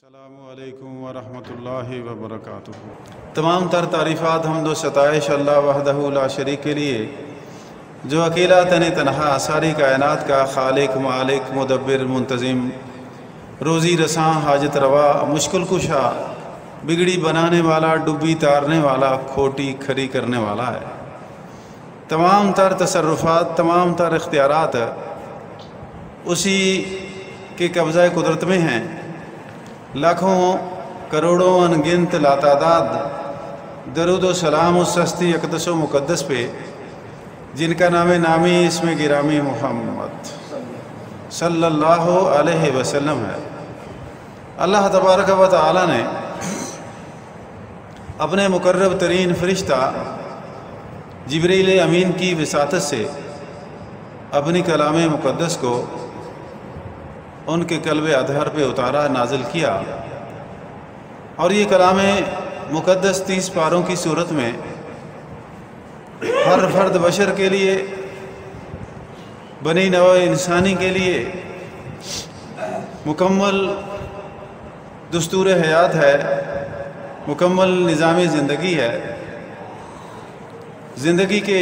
السلام علیکم ورحمۃ اللہ وبرکاتہ۔ تمام تر تعریفات حمد و ستائش اللہ وحدہ لا شریک کے لیے، جو اکیلا تنہا ساری کائنات کا خالق، مالک، مدبر، منتظم، روزی رساں، حاجت روا، مشکل کشا، بگڑی بنانے والا، ڈبی تارنے والا، کھوٹی کھری کرنے والا ہے۔ تمام تر تصرفات، تمام تر اختیارات اسی کے قبضہ قدرت میں ہیں۔ لاکھوں کروڑوں انگنت لاتعداد درود و سلام اس ہستی اقدس و مقدس پہ جن کا نام نامی اسم گرامی محمد صلی اللہ علیہ وسلم ہے۔ اللہ تبارک و تعالی نے اپنے مقرب ترین فرشتہ جبریل امین کی وساطت سے اپنی کلام مقدس کو ان کے قلب اطہر پہ اتارا، نازل کیا، اور یہ کلام مقدس 30 پاروں کی صورت میں ہر فرد بشر کے لیے، بنی نوع انسانی کے لیے مکمل دستور حیات ہے، مکمل نظام زندگی ہے۔ زندگی کے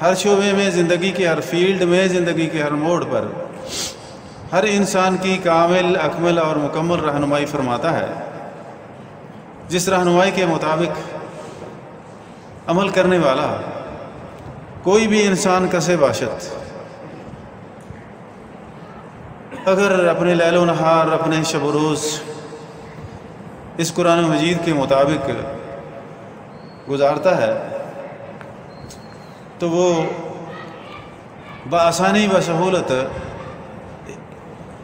ہر شعبے میں، زندگی کے ہر فیلڈ میں، زندگی کے ہر موڑ پر ہر انسان کی کامل، اکمل اور مکمل رہنمائی فرماتا ہے، جس رہنمائی کے مطابق عمل کرنے والا کوئی بھی انسان کسے باشد اگر اپنے لیل و نہار، اپنے شب و روز اس قرآن مجید کے مطابق گزارتا ہے تو وہ بآسانی بسہولت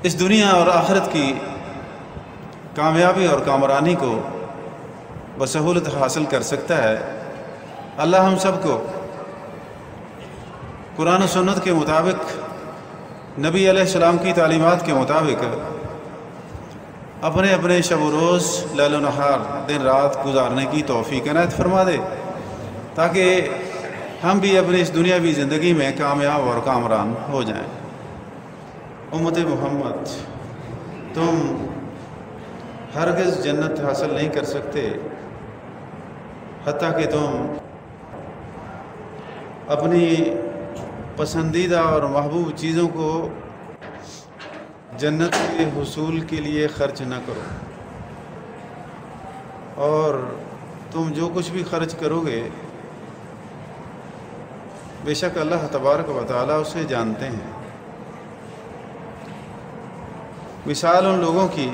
اس دنیا اور آخرت کی کامیابی اور کامرانی کو بسہولت حاصل کر سکتا ہے۔ اللہ ہم سب کو قرآن و سنت کے مطابق، نبی علیہ السلام کی تعلیمات کے مطابق اپنے اپنے شب و روز، لیل و نہار، دن رات گزارنے کی توفیق عنایت فرما دے، تاکہ ہم بھی اپنی اس دنیاوی زندگی میں کامیاب اور کامران ہو جائیں۔ امت محمد، تم ہرگز جنت حاصل نہیں کر سکتے حتیٰ کہ تم اپنی پسندیدہ اور محبوب چیزوں کو جنت کے حصول کے لیے خرچ نہ کرو، اور تم جو کچھ بھی خرچ کرو گے بے شک اللہ تبارک و تعالیٰ اسے جانتے ہیں۔ مثال ان لوگوں کی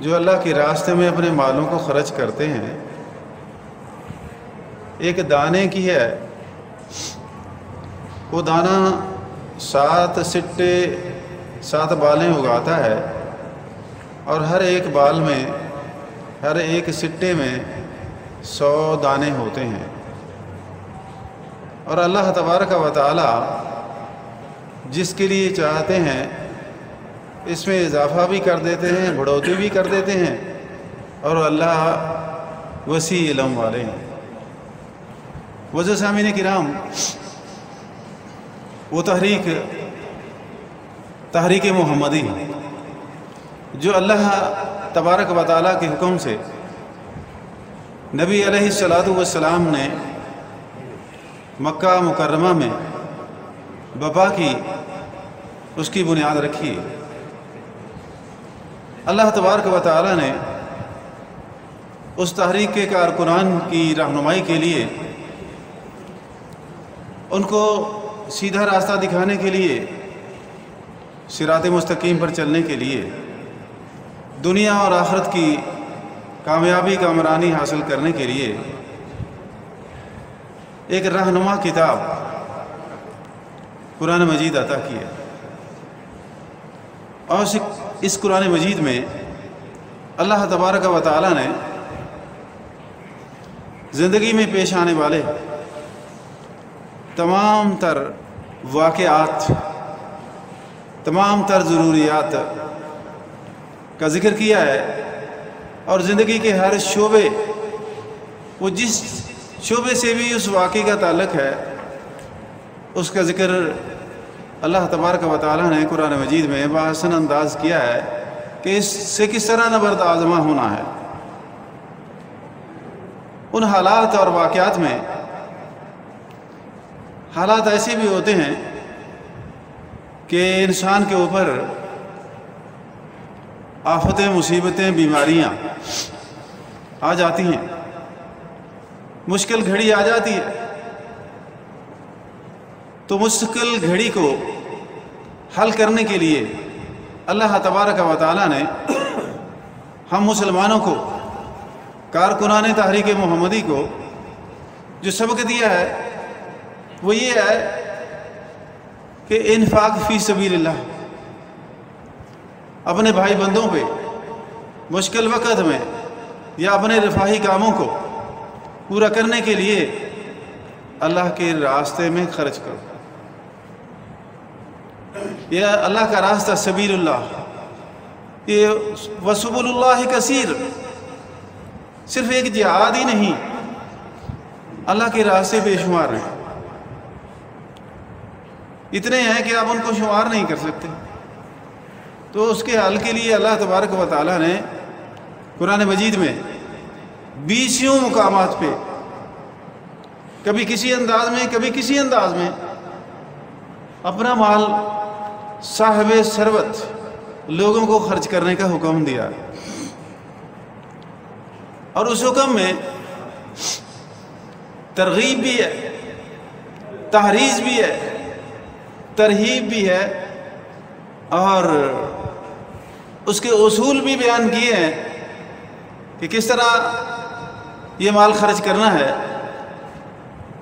جو اللہ کے راستے میں اپنے مالوں کو خرچ کرتے ہیں، ایک دانے کی ہے۔ وہ دانہ 7 سٹے 7 بالیں اگاتا ہے، اور ہر ایک بال میں، ہر ایک سٹے میں 100 دانے ہوتے ہیں، اور اللہ تبارک و تعالی جس کے لیے چاہتے ہیں اس میں اضافہ بھی کر دیتے ہیں، بڑھوتری بھی کر دیتے ہیں، اور اللہ وسیع علم والے ہیں۔ وجہ سامعین کرام، وہ تحریک محمدی جو اللہ تبارک و تعالیٰ کے حکم سے نبی علیہ السلام نے مکہ مکرمہ میں بپا کی، اس کی بنیاد رکھی۔ اللہ تبارک و تعالیٰ نے اس تحریک کے کارکنان کی رہنمائی کے لیے، ان کو سیدھا راستہ دکھانے کے لیے، صراط مستقیم پر چلنے کے لیے، دنیا اور آخرت کی کامیابی کامرانی حاصل کرنے کے لیے ایک رہنما کتاب قرآن مجید عطا کی ہے۔ اور اس قرآن مجید میں اللہ تبارک و تعالی نے زندگی میں پیش آنے والے تمام تر واقعات، تمام تر ضروریات کا ذکر کیا ہے، اور زندگی کے ہر شعبے، وہ جس شعبے سے بھی اس واقعے کا تعلق ہے، اس کا ذکر اللہ تبارک و تعالی نے قرآن مجید میں بآسان انداز کیا ہے، کہ اس سے کس طرح نبرد آزما ہونا ہے۔ ان حالات اور واقعات میں حالات ایسے بھی ہوتے ہیں کہ انسان کے اوپر آفتیں، مصیبتیں، بیماریاں آ جاتی ہیں، مشکل گھڑی آ جاتی ہے، تو مشکل گھڑی کو حل کرنے کے لیے اللہ تبارک و تعالیٰ نے ہم مسلمانوں کو، کارکنان تحریک محمدی کو جو سبق دیا ہے وہ یہ ہے کہ انفاق فی سبیل اللہ، اپنے بھائی بندوں پہ مشکل وقت میں یا اپنے رفاہی کاموں کو پورا کرنے کے لیے اللہ کے راستے میں خرچ کرو۔ یہ اللہ کا راستہ سبیل اللہ، یہ وسبل اللہ کثیر، صرف ایک جہاد ہی نہیں، اللہ کے راستے بے شمار ہیں، اتنے ہیں کہ آپ ان کو شمار نہیں کر سکتے۔ تو اس کے حل کے لیے اللہ تبارک و تعالیٰ نے قرآن مجید میں 20 مقامات پہ کبھی کسی انداز میں کبھی کسی انداز میں اپنا مال صاحب ثروت لوگوں کو خرچ کرنے کا حکم دیا، اور اس حکم میں ترغیب بھی ہے، تحریض بھی ہے، ترہیب بھی ہے، اور اس کے اصول بھی بیان کیے ہیں کہ کس طرح یہ مال خرچ کرنا ہے،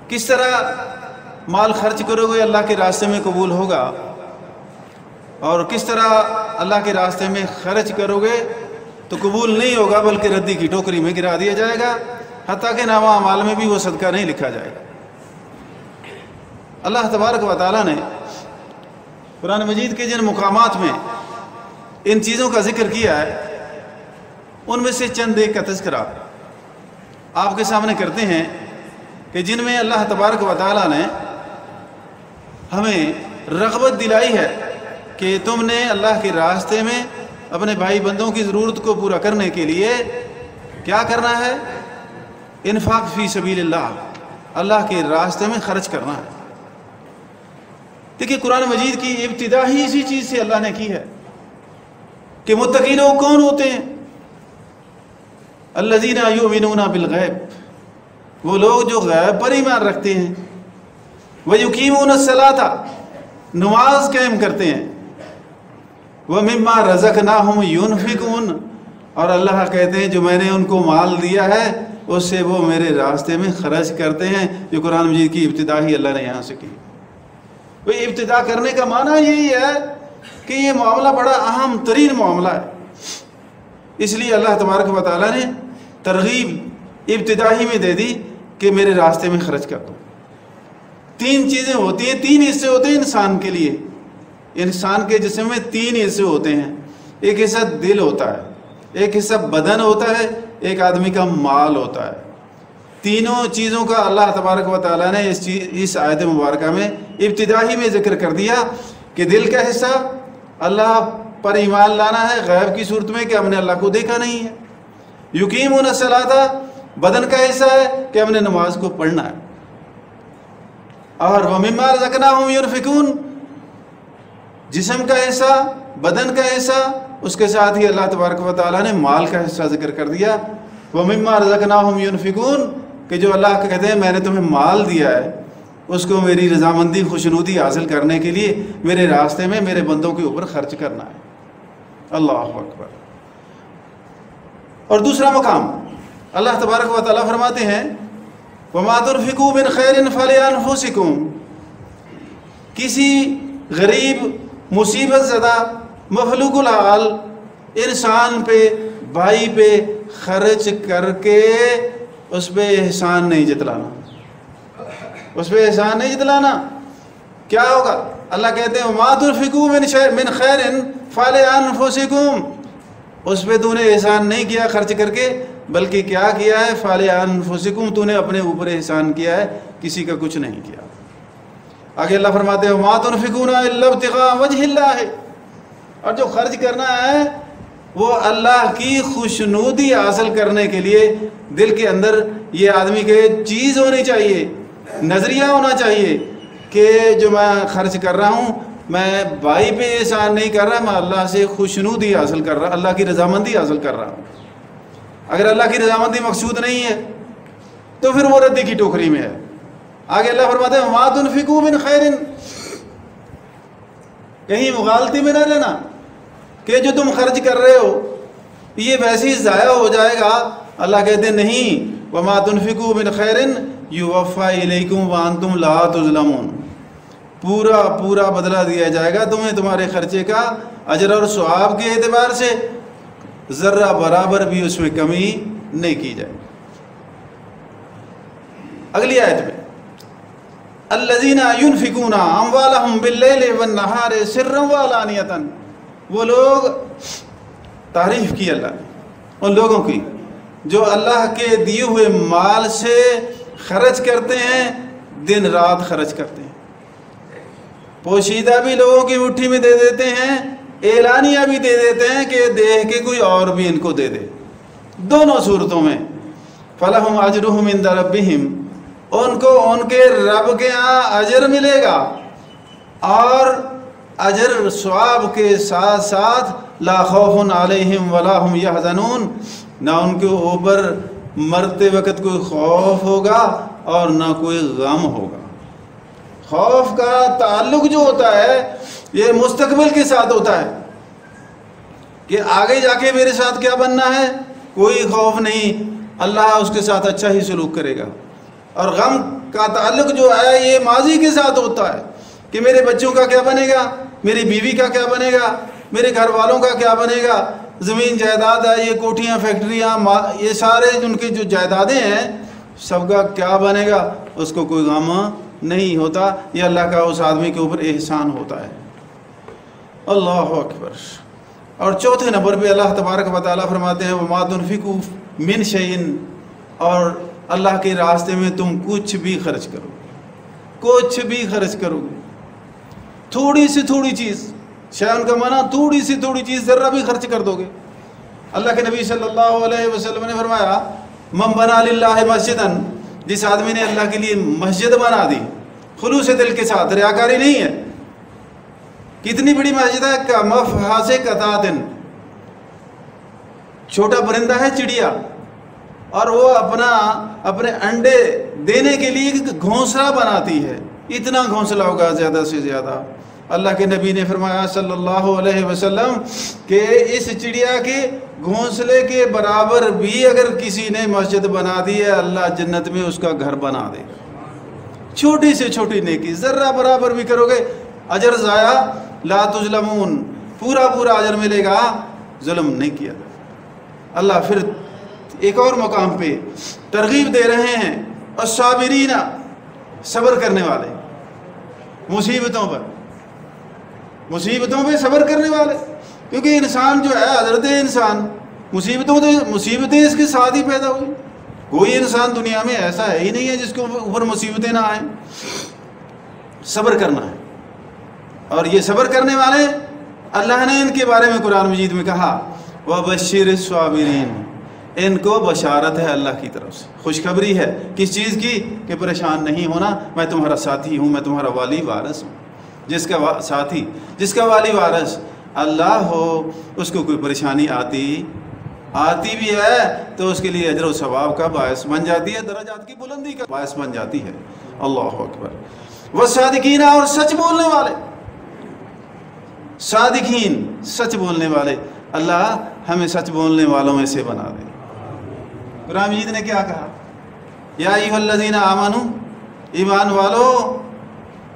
کس طرح مال خرچ کرو گے اللہ کے راستے میں قبول ہوگا، اور کس طرح اللہ کے راستے میں خرچ کرو گے تو قبول نہیں ہوگا بلکہ ردی کی ٹوکری میں گرا دیا جائے گا، حتیٰ کہ نامہ اعمال میں بھی وہ صدقہ نہیں لکھا جائے گا۔ اللہ تبارک و تعالیٰ نے قرآن مجید کے جن مقامات میں ان چیزوں کا ذکر کیا ہے ان میں سے چند ایک کا تذکرہ آپ کے سامنے کرتے ہیں کہ جن میں اللہ تبارک و تعالیٰ نے ہمیں رغبت دلائی ہے کہ تم نے اللہ کے راستے میں اپنے بھائی بندوں کی ضرورت کو پورا کرنے کے لیے کیا کرنا ہے؟ انفاق فی سبیل اللہ، اللہ کے راستے میں خرچ کرنا ہے۔ دیکھیے قرآن مجید کی ابتدا ہی اسی چیز سے اللہ نے کی ہے کہ متقی لوگ کون ہوتے ہیں؟ الذین یؤمنون بالغیب، وہ لوگ جو غیب پر ایمان رکھتے ہیں، ویقیمون الصلاۃ، نماز قائم کرتے ہیں، ومما رزقناہم ینفقون، اور اللہ کہتے ہیں جو میں نے ان کو مال دیا ہے اس سے وہ میرے راستے میں خرچ کرتے ہیں۔ جو قرآن مجید کی ابتدا ہی اللہ نے یہاں سے کی۔ وہ ابتدا کرنے کا معنی یہی ہے کہ یہ معاملہ بڑا اہم ترین معاملہ ہے، اس لیے اللہ تبارک و تعالیٰ نے ترغیب ابتدا ہی میں دے دی کہ میرے راستے میں خرچ کر دو۔ 3 چیزیں ہوتی ہیں، 3 حصے ہوتے ہیں انسان کے لیے۔ انسان کے جسم میں 3 حصے ہوتے ہیں، ایک حصہ دل ہوتا ہے، ایک حصہ بدن ہوتا ہے، ایک آدمی کا مال ہوتا ہے۔ تینوں چیزوں کا اللہ تبارک و تعالیٰ نے اس آیت مبارکہ میں ابتدا ہی میں ذکر کر دیا کہ دل کا حصہ اللہ پر ایمان لانا ہے غیب کی صورت میں کہ ہم نے اللہ کو دیکھا نہیں ہے۔ یقیمون الصلاۃ، بدن کا حصہ ہے کہ ہم نے نماز کو پڑھنا ہے، اور ومما رزقناہم ینفقون، جسم کا حصہ، بدن کا حصہ، اس کے ساتھ ہی اللہ تبارک و تعالیٰ نے مال کا حصہ ذکر کر دیا۔ ومما رزقناہم ینفقون، کہ جو اللہ کہتے ہیں میں نے تمہیں مال دیا ہے اس کو میری رضامندی خوشنودی حاصل کرنے کے لیے میرے راستے میں میرے بندوں کے اوپر خرچ کرنا ہے۔ اللہ اکبر۔ اور دوسرا مقام اللہ تبارک و تعالیٰ فرماتے ہیں وَمَا تُنْفِقُوا مِنْ خَيْرٍ فَلِأَنفُسِكُمْ، کسی غریب، مصیبت زدہ، مفلوق الحال انسان پہ، بھائی پہ خرچ کر کے اس پہ احسان نہیں جتلانا، اس پہ احسان نہیں جتلانا۔ کیا ہوگا؟ اللہ کہتے ہیں وَمَا تُنْفِقُوا مِنْ خَيْرٍ فَلِأَنفُسِكُمْ، اس پہ تو نے احسان نہیں کیا خرچ کر کے، بلکہ کیا کیا ہے؟ فَلِأَنفُسِكُمْ، تو نے اپنے اوپر احسان کیا ہے، کسی کا کچھ نہیں کیا۔ آگے اللہ فرماتے ہیں وَمَا تُنْفِقُونَ إِلَّا ابْتِغَاءَ وَجْهِ اللَّهِ، اور جو خرچ کرنا ہے وہ اللہ کی خوشنودی حاصل کرنے کے لیے دل کے اندر یہ آدمی کے چیز ہونی چاہیے، نظریہ ہونا چاہیے کہ جو میں خرچ کر رہا ہوں میں بھائی پہ احسان نہیں کر رہا، میں اللہ سے خوشنودی حاصل کر رہا، اللہ کی رضامندی حاصل کر رہا ہوں۔ اگر اللہ کی رضامندی مقصود نہیں ہے تو پھر وہ ردی کی ٹوکری میں ہے۔ آگے اللہ فرماتے ہیں وَمَا تُنْفِقُوا مِنْ خَيْرٍ، کہیں مغالطی میں نہ لینا کہ جو تم خرچ کر رہے ہو یہ ویسے ہی ضائع ہو جائے گا۔ اللہ کہتے ہیں نہیں، وَمَا تُنْفِقُوا مِنْ خَيْرٍ يُوَفَّى إِلَيْكُمْ وَأَنْتُمْ لَا تُظْلَمُونَ، پورا بدلہ دیا جائے گا تمہیں تمہارے خرچے کا، اجر اور ثواب کے اعتبار سے ذرہ برابر بھی اس میں کمی نہیں کی جائے۔ اگلی آیت میں الذین ينفقون اموالهم باللیل والنہار سرا وعلانیۃ، وہ لوگ تعریف کی اللہ نے ان لوگوں کی جو اللہ کے دیے ہوئے مال سے خرچ کرتے ہیں، دن رات خرچ کرتے ہیں، پوشیدہ بھی لوگوں کی مٹھی میں دے دیتے ہیں، اعلانیہ بھی دے دیتے ہیں کہ دیکھ کے کوئی اور بھی ان کو دے دے، دونوں صورتوں میں فَلَهُمْ أَجْرُهُمْ عِنْدَ رَبِّهِمْ، ان کو ان کے رب کے ہاں اجر ملے گا، اور اجر ثواب کے ساتھ ساتھ لا خوف علیہم ولا هم يحزنون، نہ ان کے اوپر مرتے وقت کوئی خوف ہوگا اور نہ کوئی غم ہوگا۔ خوف کا تعلق جو ہوتا ہے یہ مستقبل کے ساتھ ہوتا ہے کہ آگے جا کے میرے ساتھ کیا بننا ہے، کوئی خوف نہیں، اللہ اس کے ساتھ اچھا ہی سلوک کرے گا۔ اور غم کا تعلق جو ہے یہ ماضی کے ساتھ ہوتا ہے کہ میرے بچوں کا کیا بنے گا، میری بیوی کا کیا بنے گا، میرے گھر والوں کا کیا بنے گا، زمین جائیداد ہے، یہ کوٹھیاں فیکٹریاں، یہ سارے ان کی جو جائیدادیں ہیں سب کا کیا بنے گا، اس کو کوئی غم نہیں ہوتا۔ یہ اللہ کا اس آدمی کے اوپر احسان ہوتا ہے۔ اللہ اکبر۔ اور چوتھے نمبر پہ اللہ تبارک و تعالیٰ فرماتے ہیں وَمَا تُنْفِقُوا مِنْ شَيْءٍ، اور اللہ کے راستے میں تم کچھ بھی خرچ کرو، کچھ بھی خرچ کرو گے، تھوڑی سی تھوڑی چیز، شیئن کا معنی تھوڑی سی تھوڑی چیز، ذرہ بھی خرچ کر دو گے۔ اللہ کے نبی صلی اللہ علیہ وسلم نے فرمایا من بنا للہ مسجداً، جس آدمی نے اللہ کے لیے مسجد بنا دی خلوص دل کے ساتھ، ریاکاری نہیں ہے، کتنی بڑی مسجد ہے، کمفحص قطعۃ، چھوٹا پرندہ ہے چڑیا، اور وہ اپنے انڈے دینے کے لیے گھونسلہ بناتی ہے، اتنا گھونسلہ ہوگا زیادہ سے زیادہ۔ اللہ کے نبی نے فرمایا صلی اللہ علیہ وسلم کہ اس چڑیا کے گھونسلے کے برابر بھی اگر کسی نے مسجد بنا دی ہے اللہ جنت میں اس کا گھر بنا دے گا۔ چھوٹی سے چھوٹی نیکی ذرہ برابر بھی کرو گے اجر ضائع لا تظلمون، پورا اجر ملے گا، ظلم نہیں کیا۔ اللہ پھر ایک اور مقام پہ ترغیب دے رہے ہیں الصابرین، صبر کرنے والے، مصیبتوں پہ صبر کرنے والے، کیونکہ انسان جو ہے حضرت انسان مصیبتیں اس کے ساتھ ہی پیدا ہوئی، کوئی انسان دنیا میں ایسا ہے ہی نہیں ہے جس کے اوپر مصیبتیں نہ آئیں۔ صبر کرنا ہے، اور یہ صبر کرنے والے اللہ نے ان کے بارے میں قرآن مجید میں کہا وَبَشِّرِ الصَّابِرِينَ، ان کو بشارت ہے اللہ کی طرف سے، خوشخبری ہے، کس چیز کی، کہ پریشان نہیں ہونا، میں تمہارا ساتھی ہوں، میں تمہارا والی وارث ہوں۔ جس کا ساتھی، جس کا والی وارث اللہ ہو، اس کو کوئی پریشانی آتی بھی ہے تو اس کے لیے اجر و ثواب کا باعث بن جاتی ہے، درجات کی بلندی کا باعث بن جاتی ہے۔ اللہ اکبر۔ والصادقین، اور سچ بولنے والے، صادقین سچ بولنے والے، اللہ ہمیں سچ بولنے والوں میں سے بنا دے۔ قرآن مجید نے کیا کہا، یا ایھا الذین آمنوا، ایمان والو،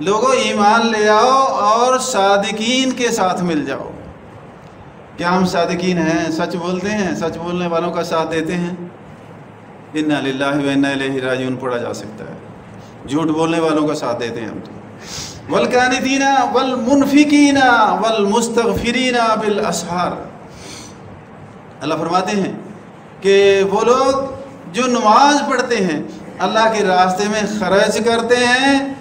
لوگوں ایمان لے آؤ اور صادقین کے ساتھ مل جاؤ۔ کیا ہم صادقین ہیں، سچ بولتے ہیں، سچ بولنے والوں کا ساتھ دیتے ہیں؟ انا للہ و انا الیہ راجعون پڑھا جا سکتا ہے، جھوٹ بولنے والوں کا ساتھ دیتے ہیں ہم تو۔ والقانتین والمنفقین والمستغفرین بالاسحار، اللہ فرماتے ہیں کہ وہ لوگ جو نماز پڑھتے ہیں، اللہ کے راستے میں خرچ کرتے ہیں،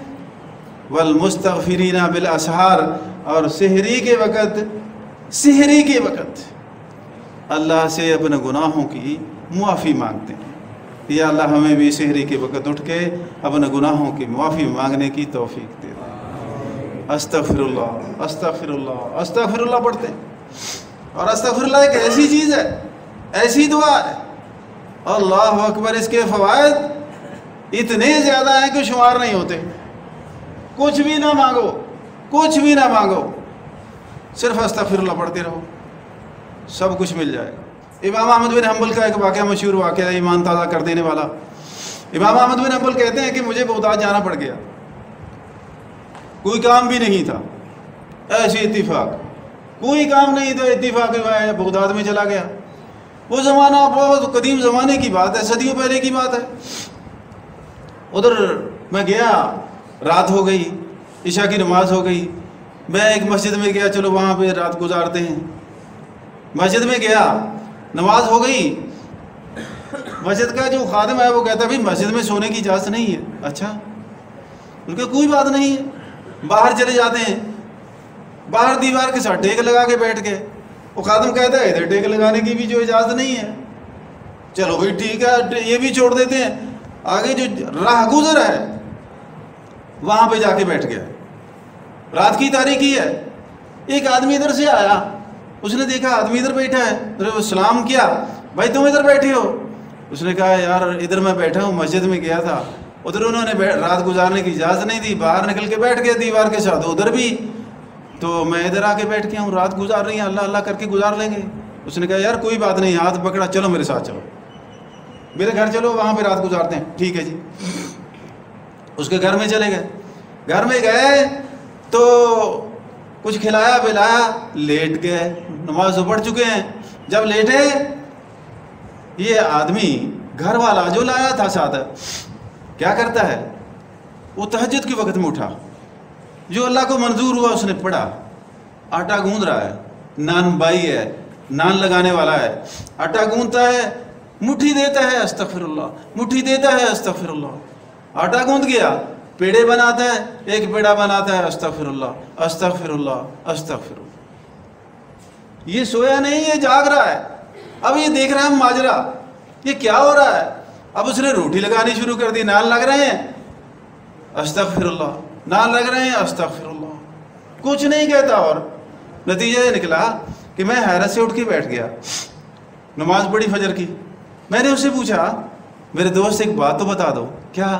والمستغفرین بالاسحار، اور سحری کے وقت اللہ سے اپنے گناہوں کی معافی مانگتے ہیں، یا اللہ ہمیں بھی سحری کے وقت اٹھ کے اپنے گناہوں کی معافی مانگنے کی توفیق دے دیں۔ استغفر اللہ استغفر اللہ استغفر اللہ پڑھتے ہیں، اور استغفر اللہ ایک ایسی چیز ہے، ایسی دعا ہے، اللہ اکبر، اس کے فوائد اتنے زیادہ ہیں کہ شمار نہیں ہوتے۔ کچھ بھی نہ مانگو، کچھ بھی نہ مانگو، صرف استغفر اللہ پڑھتے رہو، سب کچھ مل جائے گا۔ امام احمد بن حنبل کا ایک واقعہ، مشہور واقعہ ہے، ایمان تازہ کر دینے والا۔ امام احمد بن حنبل کہتے ہیں کہ مجھے بغداد جانا پڑ گیا، کوئی کام بھی نہیں تھا، ایسے اتفاق، کوئی کام نہیں تھا، اتفاق میں بغداد میں چلا گیا۔ وہ زمانہ بہت قدیم زمانے کی بات ہے، صدیوں پہلے کی بات ہے۔ ادھر میں گیا، رات ہو گئی، عشاء کی نماز ہو گئی، میں ایک مسجد میں گیا، چلو وہاں پہ رات گزارتے ہیں۔ مسجد میں گیا، نماز ہو گئی، مسجد کا جو خادم ہے وہ کہتا ہے بھائی مسجد میں سونے کی اجازت نہیں ہے۔ اچھا، ان کا کوئی بات نہیں ہے، باہر چلے جاتے ہیں، باہر دیوار کے ساتھ ٹیک لگا کے بیٹھ کے، وہ خادم کہتا ہے ادھر ٹیک لگانے کی بھی جو اجازت نہیں ہے، چلو بھائی ٹھیک ہے، یہ بھی چھوڑ دیتے ہیں۔ آگے جو راہ گزر ہے وہاں پہ جا کے بیٹھ گیا، رات کی تاریکی ہے، ایک آدمی ادھر سے آیا، اس نے دیکھا آدمی ادھر بیٹھا ہے، سلام کیا، بھائی تم ادھر بیٹھے ہو؟ اس نے کہا یار ادھر میں بیٹھا ہوں، مسجد میں گیا تھا، ادھر انہوں نے رات گزارنے کی اجازت نہیں دی، باہر نکل کے بیٹھ گیا دیوار کے ساتھ، ادھر بھی، تو میں ادھر آ کے بیٹھ گیا ہوں، رات گزار رہی ہیں، اللہ اللہ کر کے گزار لیں گے۔ اس نے کہا یار کوئی بات نہیں، ہاتھ پکڑا، چلو میرے ساتھ چلو، میرے گھر چلو، وہاں پہ رات گزارتے ہیں۔ ٹھیک ہے جی، اس کے گھر میں چلے گئے، گھر میں گئے تو کچھ کھلایا پلایا، لیٹ گئے، نماز تو پڑھ چکے ہیں۔ جب لیٹے، یہ آدمی گھر والا جو لایا تھا ساتھ کیا کرتا ہے، وہ تہجد کے وقت میں اٹھا، جو اللہ کو منظور ہوا اس نے پڑھا، آٹا گوندھ رہا ہے، نان بائی ہے، نان لگانے والا ہے، آٹا گوندھتا ہے، مٹھی دیتا ہے استغفر اللہ، مٹھی دیتا ہے استغفر اللہ، آٹا گوندھ گیا، پیڑے بناتا ہے، ایک پیڑا بناتا ہے استغفر اللہ استغفر اللہ استغفر اللہ۔ یہ سویا نہیں، یہ جاگ رہا ہے، اب یہ دیکھ رہا ہے ماجرا، یہ کیا ہو رہا ہے۔ اب اس نے روٹی لگانی شروع کر دی، نان لگ رہے ہیں استغفر اللہ، نان لگ رہے ہیں استغفر اللہ، کچھ نہیں کہتا، اور نتیجہ یہ نکلا کہ میں حیرت سے اٹھ کے بیٹھ گیا، نماز پڑھی فجر کی۔ میں نے اس سے پوچھا میرے دوست ایک بات تو بتا دو، کیا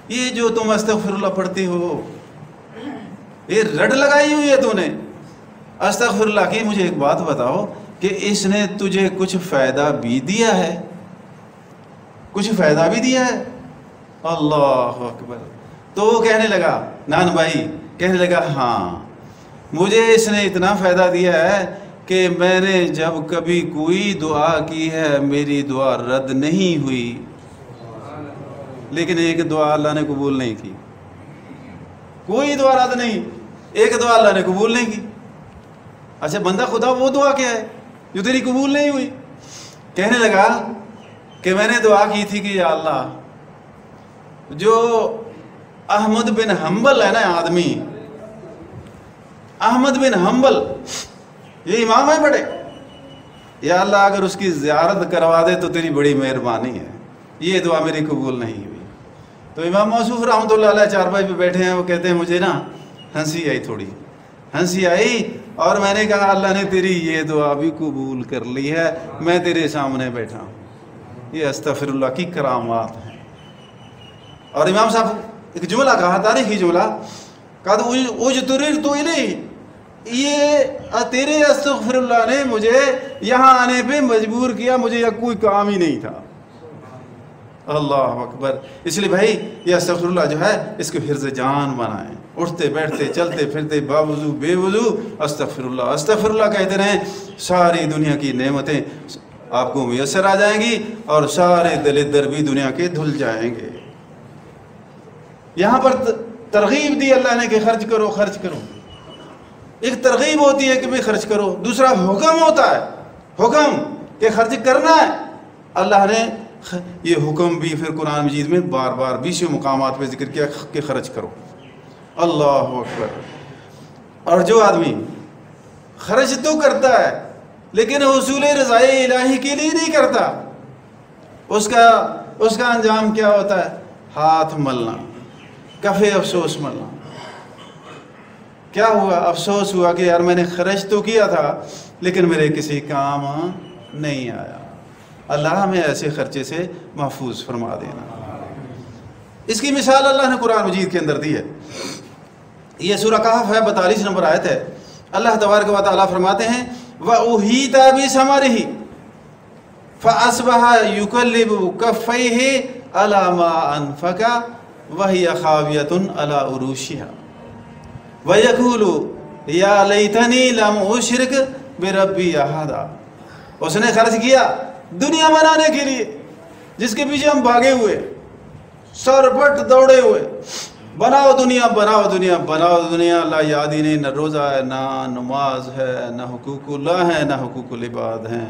یہ جو تم استغفر اللہ پڑھتے ہو یہ رٹ لگائی ہوئی ہے تو نے استغفر اللہ کی، مجھے ایک بات بتاؤ کہ اس نے تجھے کچھ فائدہ بھی دیا ہے؟ کچھ فائدہ بھی دیا ہے؟ اللہ اکبر۔ تو وہ کہنے لگا، نان بھائی کہنے لگا ہاں مجھے اس نے اتنا فائدہ دیا ہے کہ میں نے جب کبھی کوئی دعا کی ہے میری دعا رد نہیں ہوئی، لیکن ایک دعا اللہ نے قبول نہیں کی، کوئی دعا رد نہیں، ایک دعا اللہ نے قبول نہیں کی۔ اچھا بندہ خدا وہ دعا کیا ہے جو تیری قبول نہیں ہوئی؟ کہنے لگا کہ میں نے دعا کی تھی کہ یا اللہ، جو احمد بن حنبل ہے نا آدمی، احمد بن حنبل یہ امام ہے بڑے، یا اللہ اگر اس کی زیارت کروا دے تو تیری بڑی مہربانی ہے، یہ دعا میری قبول نہیں ہوئی۔ تو امام موصوف رحمۃ اللہ علیہ چارپائی پہ بیٹھے ہیں، وہ کہتے ہیں مجھے نا ہنسی آئی، تھوڑی ہنسی آئی، اور میں نے کہا اللہ نے تیری یہ دعا بھی قبول کر لی ہے، میں تیرے سامنے بیٹھا ہوں۔ یہ استغفر اللہ کی کرامات ہیں۔ اور امام صاحب ایک جملہ کہا، تاریخی جملہ، کہا تو اجترر تو الیہ، یہ تیرے استغفر اللہ نے مجھے یہاں آنے پہ مجبور کیا، مجھے یہ کوئی کام ہی نہیں تھا۔ اللہ اکبر۔ اس لیے بھائی یہ استغفر اللہ جو ہے اس کو حرز جان بنائیں، اٹھتے بیٹھتے چلتے پھرتے باوضو بے وضو استغفر اللہ کہتے رہیں، ساری دنیا کی نعمتیں آپ کو میسر آ جائیں گی اور سارے دلدر بھی دنیا کے دھل جائیں گے۔ یہاں پر ترغیب دی اللہ نے کہ خرچ کرو خرچ کرو، ایک ترغیب ہوتی ہے کہ بھی خرچ کرو، دوسرا حکم ہوتا ہے، حکم کہ خرچ کرنا ہے۔ اللہ نے یہ حکم بھی پھر قرآن مجید میں بار بار 20 مقامات پہ ذکر کیا کہ خرچ کرو۔ اللہ اکبر۔ اور جو آدمی خرچ تو کرتا ہے لیکن حصول رضائے الہی کے لیے نہیں کرتا، اس کا انجام کیا ہوتا ہے؟ ہاتھ ملنا، کفے افسوس ملنا۔ کیا ہوا؟ افسوس ہوا کہ یار میں نے خرچ تو کیا تھا لیکن میرے کسی کام نہیں آیا۔ اللہ ہمیں ایسے خرچے سے محفوظ فرما دینا۔ اس کی مثال اللہ نے قرآن مجید کے اندر دی ہے۔ یہ سورہ کہف ہے، 42 نمبر آیت ہے۔ اللہ تبارک و تعالیٰ فرماتے ہیں وَأُحِيطَ بِثَمَرِهِ فَأَصْبَحَ يُقَلِّبُ كَفَّيْهِ عَلَى مَا أَنفَقَ وَهِيَ خَاوِيَةٌ عَلَى عُرُوشِهَا وَيَقُولُ يَا لَيْتَنِي لَمْ أُشْرِكْ بِرَبِّي أَحَدًا۔ اس نے خرچ کیا دنیا بنانے کے لیے، جس کے پیچھے ہم بھاگے ہوئے، سر پٹ دوڑے ہوئے، بناؤ دنیا بناؤ دنیا بناؤ دنیا، اللہ یاد ہی نہیں، نہ روزہ ہے، نہ نماز ہے، نہ حقوق اللہ ہے، نہ حقوق العباد ہیں،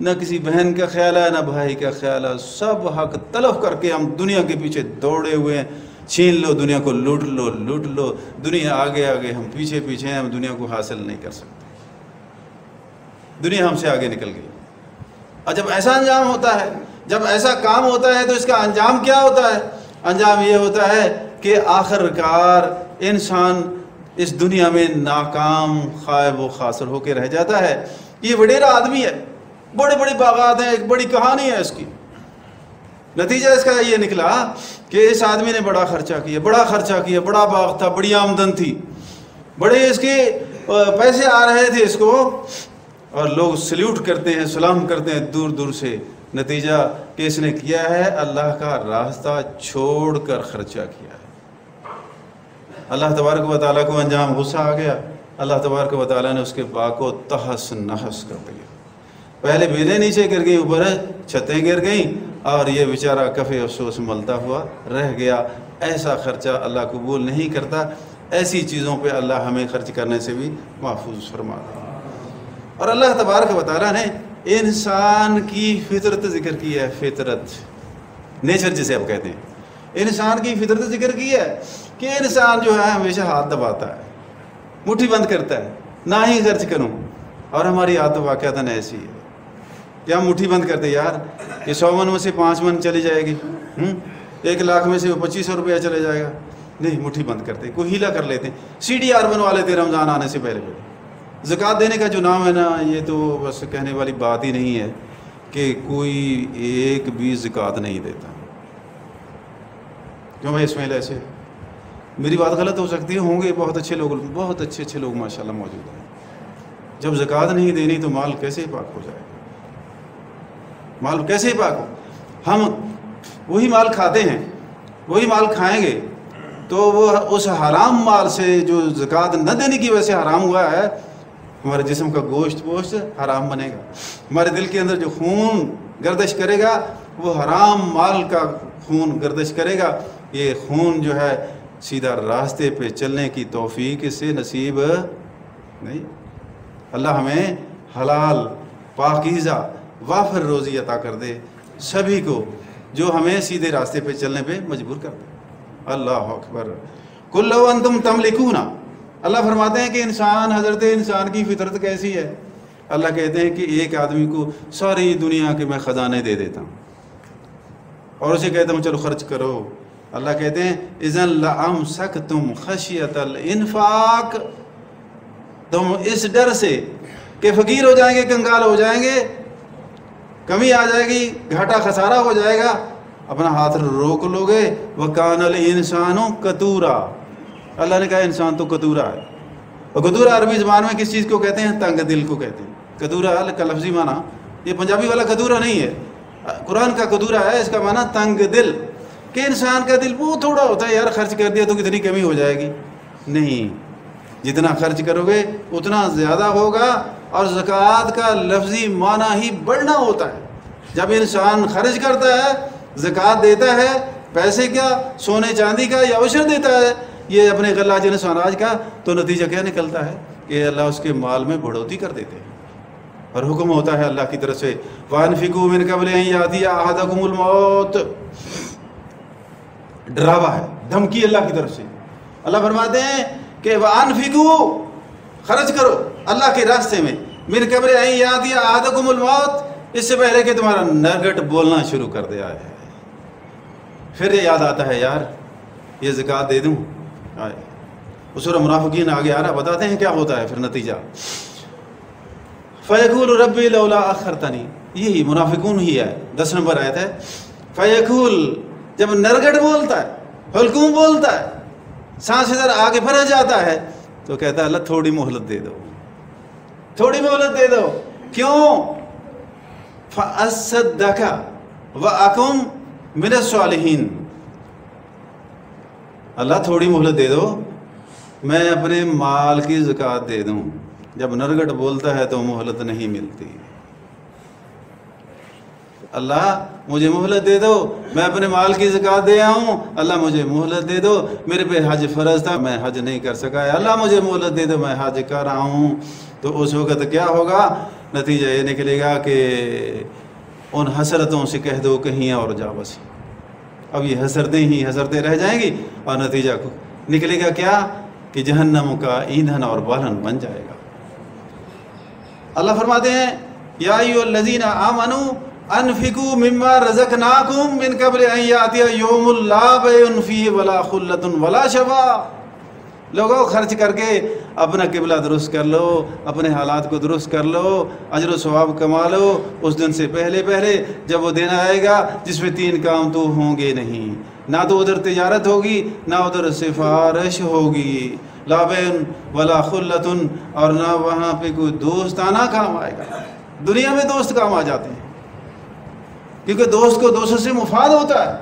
نہ کسی بہن کا خیال ہے، نہ بھائی کا خیال ہے، سب حق تلف کر کے ہم دنیا کے پیچھے دوڑے ہوئے ہیں۔ چھین لو دنیا کو، لوٹ لو لوٹ لو، دنیا آگے آگے، ہم پیچھے پیچھے ہیں، ہم دنیا کو حاصل نہیں کر سکتے، دنیا ہم سے آگے نکل گئی۔ اور جب ایسا انجام ہوتا ہے، جب ایسا کام ہوتا ہے تو اس کا انجام کیا ہوتا ہے؟ انجام یہ ہوتا ہے کہ آخر کار انسان اس دنیا میں ناکام، خائب و خاسر ہو کے رہ جاتا ہے۔ یہ وڈیرا آدمی ہے، بڑے بڑے باغات ہیں، ایک بڑی کہانی ہے اس کی۔ نتیجہ اس کا یہ نکلا کہ اس آدمی نے بڑا خرچہ کیا، بڑا باغ تھا، بڑی آمدن تھی، بڑے اس کے پیسے آ رہے تھے اس کو، اور لوگ سلیوٹ کرتے ہیں، سلام کرتے ہیں دور دور سے۔ نتیجہ کہ اس نے کیا ہے اللہ کا راستہ چھوڑ کر خرچہ کیا ہے۔ اللہ تبارک و تعالیٰ کو انجام غصہ آ گیا، اللہ تبارک و تعالیٰ نے اس کے باغ کو تہس نہس کر دیا۔ پہلے بیلیں نیچے گر گئی، اوپر چھتیں گر گئیں، اور یہ بیچارہ کفے افسوس ملتا ہوا رہ گیا۔ ایسا خرچہ اللہ قبول نہیں کرتا، ایسی چیزوں پہ اللہ ہمیں خرچ کرنے سے بھی محفوظ فرما دے۔ اور اللہ تبارک و تعالیٰ نے انسان کی فطرت ذکر کی ہے، فطرت، نیچر جسے آپ کہتے ہیں، انسان کی فطرت ذکر کی ہے کہ انسان جو ہے ہمیشہ ہاتھ دباتا ہے، مٹھی بند کرتا ہے، نہ ہی خرچ کروں۔ اور ہماری عادت واقعتاً ایسی ہے کہ ہم مٹھی بند کرتے، یار یہ 100 من میں سے 5 من چلی جائے گی، 1 لاکھ میں سے 2500 روپیہ چلے جائے گا، نہیں مٹھی بند کرتے، کوئی ہیلا کر لیتے ہیں۔ CDR بنوا لیتے ہیں رمضان آنے سے پہلے۔ زکوٰۃ دینے کا جو نام ہے نا، یہ تو بس کہنے والی بات ہی نہیں ہے کہ کوئی ایک بھی زکوٰۃ نہیں دیتا۔ کیوں بھائی اسماعیل ایسے؟ میری بات غلط ہو سکتی ہے، ہوں گے بہت اچھے لوگ، بہت اچھے لوگ ماشاءاللہ موجود ہیں۔ جب زکوٰۃ نہیں دینی تو مال کیسے پاک ہو جائے گا؟ مال کیسے پاک ہو؟ ہم وہی مال کھاتے ہیں، وہی مال کھائیں گے تو وہ اس حرام مال سے جو زکوٰۃ نہ دینے کی وجہ سے حرام ہوا ہے، ہمارے جسم کا گوشت حرام بنے گا، ہمارے دل کے اندر جو خون گردش کرے گا وہ حرام مال کا خون گردش کرے گا۔ یہ خون جو ہے سیدھا راستے پہ چلنے کی توفیق اس سے نصیب نہیں۔ اللہ ہمیں حلال، پاکیزہ، وافر روزی عطا کر دے سبھی کو، جو ہمیں سیدھے راستے پہ چلنے پہ مجبور کر دے۔ اللہ اکبر۔ قُلْ لَوْ أَنْتُمْ تَمْلِكُونَ، اللہ فرماتے ہیں کہ انسان، حضرت انسان کی فطرت کیسی ہے؟ اللہ کہتے ہیں کہ ایک آدمی کو ساری دنیا کے میں خزانے دے دیتا ہوں اور اسے کہتا ہوں چلو خرچ کرو۔ اللہ کہتے ہیں اِذًا لَأَمْسَكْتُمْ خَشْيَةَ الْإِنفَاقِ، تم اس ڈر سے کہ فقیر ہو جائیں گے، کنگال ہو جائیں گے، کمی آ جائے گی، گھاٹا خسارہ ہو جائے گا، اپنا ہاتھ روک لو گے۔ وَكَانَ الْإِنسَانُ قَتُورًا، اللہ نے کہا انسان تو قطورا ہے۔ اور قطورا عربی زبان میں کس چیز کو کہتے ہیں؟ تنگ دل کو کہتے ہیں۔ قطورا کا لفظی معنی، یہ پنجابی والا قطورا نہیں ہے، قرآن کا قطورا ہے، اس کا معنی تنگ دل، کہ انسان کا دل بہت تھوڑا ہوتا ہے، یار خرچ کر دیا تو کتنی کمی ہو جائے گی؟ نہیں، جتنا خرچ کرو گے اتنا زیادہ ہوگا۔ اور زکوٰۃ کا لفظی معنی ہی بڑھنا ہوتا ہے۔ جب انسان خرچ کرتا ہے، زکوٰۃ دیتا ہے، پیسے کا، سونے چاندی کا یا عشر دیتا ہے، یہ اپنے غلہ جنس اناج کا، تو نتیجہ کیا نکلتا ہے کہ اللہ اس کے مال میں بڑھوتی کر دیتے ہیں۔ اور حکم ہوتا ہے اللہ کی طرف سے وَأَنْفِقُوا مِنْ قَبْلِ أَنْ يَأْتِيَ أَحَدَكُمُ الْمَوْتُ، ڈراوا ہے، دھمکی اللہ کی طرف سے۔ اللہ فرماتے ہیں کہ وَأَنْفِقُوا، خرچ کرو اللہ کے راستے میں، من قبل ان یاتی احدکم الموت، اس سے پہلے کہ تمہارا نرگٹ بولنا شروع کر دیا ہے۔ پھر یہ یاد آتا ہے یار یہ زکوٰۃ دے دوں، سورہ منافقین آگے آ رہا، بتاتے ہیں کیا ہوتا ہے پھر نتیجہ۔ فیقول ربی لولا اخرتنی، یہی منافقون ہی ہے، 10 نمبر آیت ہے۔ فیقول، جب نرگٹ بولتا ہے، حلقوم بولتا ہے، سانس ادھر آگے بھرا جاتا ہے، تو کہتا ہے اللہ تھوڑی مہلت دے دو، تھوڑی مہلت دے دو۔ کیوں؟ فَأَصَّدَّقَ وَأَكُن مِنَ الصَّالِحِينَ، اللہ تھوڑی مہلت دے دو، میں اپنے مال کی زکوٰۃ دے دوں۔ جب نرگٹ بولتا ہے تو مہلت نہیں ملتی، اللہ مجھے مہلت دے دو، میں اپنے مال کی زکوٰۃ دے آؤں، اللہ مجھے مہلت دے دو، میرے پہ حج فرض تھا میں حج نہیں کر سکا ہے، اللہ مجھے مہلت دے دو میں حج کر آؤں۔ تو اس وقت کیا ہوگا؟ نتیجہ یہ نکلے گا کہ ان حسرتوں سے کہہ دو کہیں اور جا بس، اب یہ حسرتیں ہی حسرتیں رہ جائیں گی، اور نتیجہ نکلے گا کیا کہ جہنم کا ایندھن اور بالن بن جائے گا۔ اللہ فرماتے ہیں یا ایھا الذین آمنوا انفقوا مما رزقناکم من قبل ان یاتی یوم لا بیع فیہ ولا خلۃ ولا شفاعۃ، لوگوں خرچ کر کے اپنا قبلہ درست کر لو، اپنے حالات کو درست کر لو، اجر و ثواب کما لو اس دن سے پہلے جب وہ دن آئے گا جس میں 3 کام تو ہوں گے نہیں، نہ تو ادھر تجارت ہوگی، نہ ادھر سفارش ہوگی، لا بیع ولا خلۃ، اور نہ وہاں پہ کوئی دوستانہ کام آئے گا۔ دنیا میں دوست کام آ جاتے ہیں کیونکہ دوست کو دوستوں سے مفاد ہوتا ہے،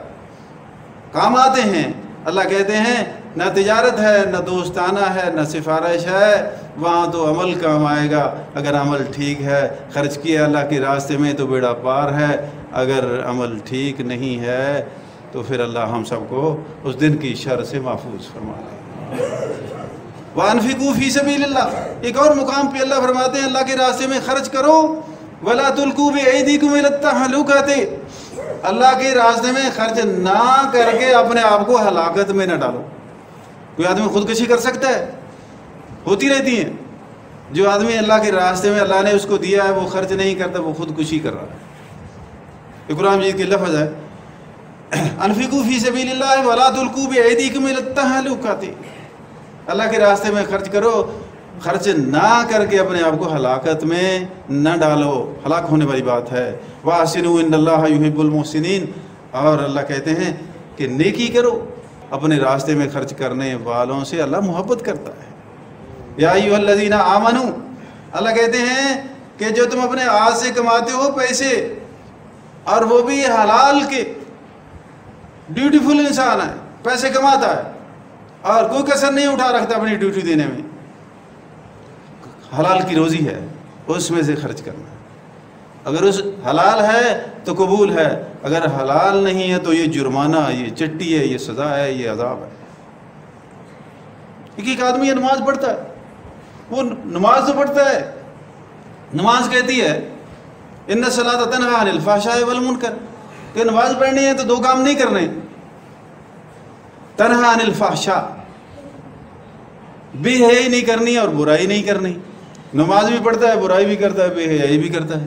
کام آتے ہیں۔ اللہ کہتے ہیں نہ تجارت ہے، نہ دوستانہ ہے، نہ سفارش ہے، وہاں تو عمل کام آئے گا۔ اگر عمل ٹھیک ہے، خرچ کیا اللہ کے راستے میں تو بیڑا پار ہے، اگر عمل ٹھیک نہیں ہے تو پھر اللہ ہم سب کو اس دن کی شر سے محفوظ فرما دے۔ وَأَنفِقُوا فِي سَبِيلِ اللَّهِ، ایک اور مقام پہ اللہ فرماتے ہیں اللہ کے راستے میں خرچ کرو، وَلَا تُلْقُوا بِأَيْدِيكُمْ إِلَى التَّهْلُكَةِ، اللہ کے راستے میں خرچ نہ کر کے اپنے آپ کو ہلاکت میں نہ ڈالو۔ کوئی آدمی خودکشی کر سکتا ہے؟ ہوتی رہتی ہیں۔ جو آدمی اللہ کے راستے میں اللہ نے اس کو دیا ہے وہ خرچ نہیں کرتا، وہ خودکشی کر رہا ہے۔ قرآن مجید کے لفظ ہے انفقوا فی سبیل اللہ ولا تلقوا بأیدیکم الی التہلکۃ، اللہ کے راستے میں خرچ کرو، خرچ نہ کر کے اپنے آپ کو ہلاکت میں نہ ڈالو، ہلاک ہونے والی بات ہے۔ وَأَحْسِنُوا إِنَّ اللَّهَ يُحِبُّ الْمُحْسِنِينَ، اور اللہ کہتے ہیں کہ نیکی کرو، اپنے راستے میں خرچ کرنے والوں سے اللہ محبت کرتا ہے۔ یا ایھا الذین آمنوا، اللہ کہتے ہیں کہ جو تم اپنے ہاتھ سے کماتے ہو پیسے، اور وہ بھی حلال کے، ڈیوٹیفل انسان ہے، پیسے کماتا ہے اور کوئی کسر نہیں اٹھا رکھتا اپنی ڈیوٹی دینے میں، حلال کی روزی ہے اس میں سے خرچ کرنا ہے۔ اگر اس حلال ہے تو قبول ہے، اگر حلال نہیں ہے تو یہ جرمانہ، یہ چٹی ہے، یہ سزا ہے، یہ عذاب ہے۔ ایک آدمی یہ نماز پڑھتا ہے، وہ نماز تو پڑھتا ہے، نماز کہتی ہے ان الصلاۃ تنہی عن الفحشاء والمنکر، کہ نماز پڑھنی ہے تو 2 کام نہیں کرنے، تنہی عن الفحشاء، بے حیائی نہیں کرنی اور برائی نہیں کرنی۔ نماز بھی پڑھتا ہے، برائی بھی کرتا ہے، بے حیائی بھی کرتا ہے،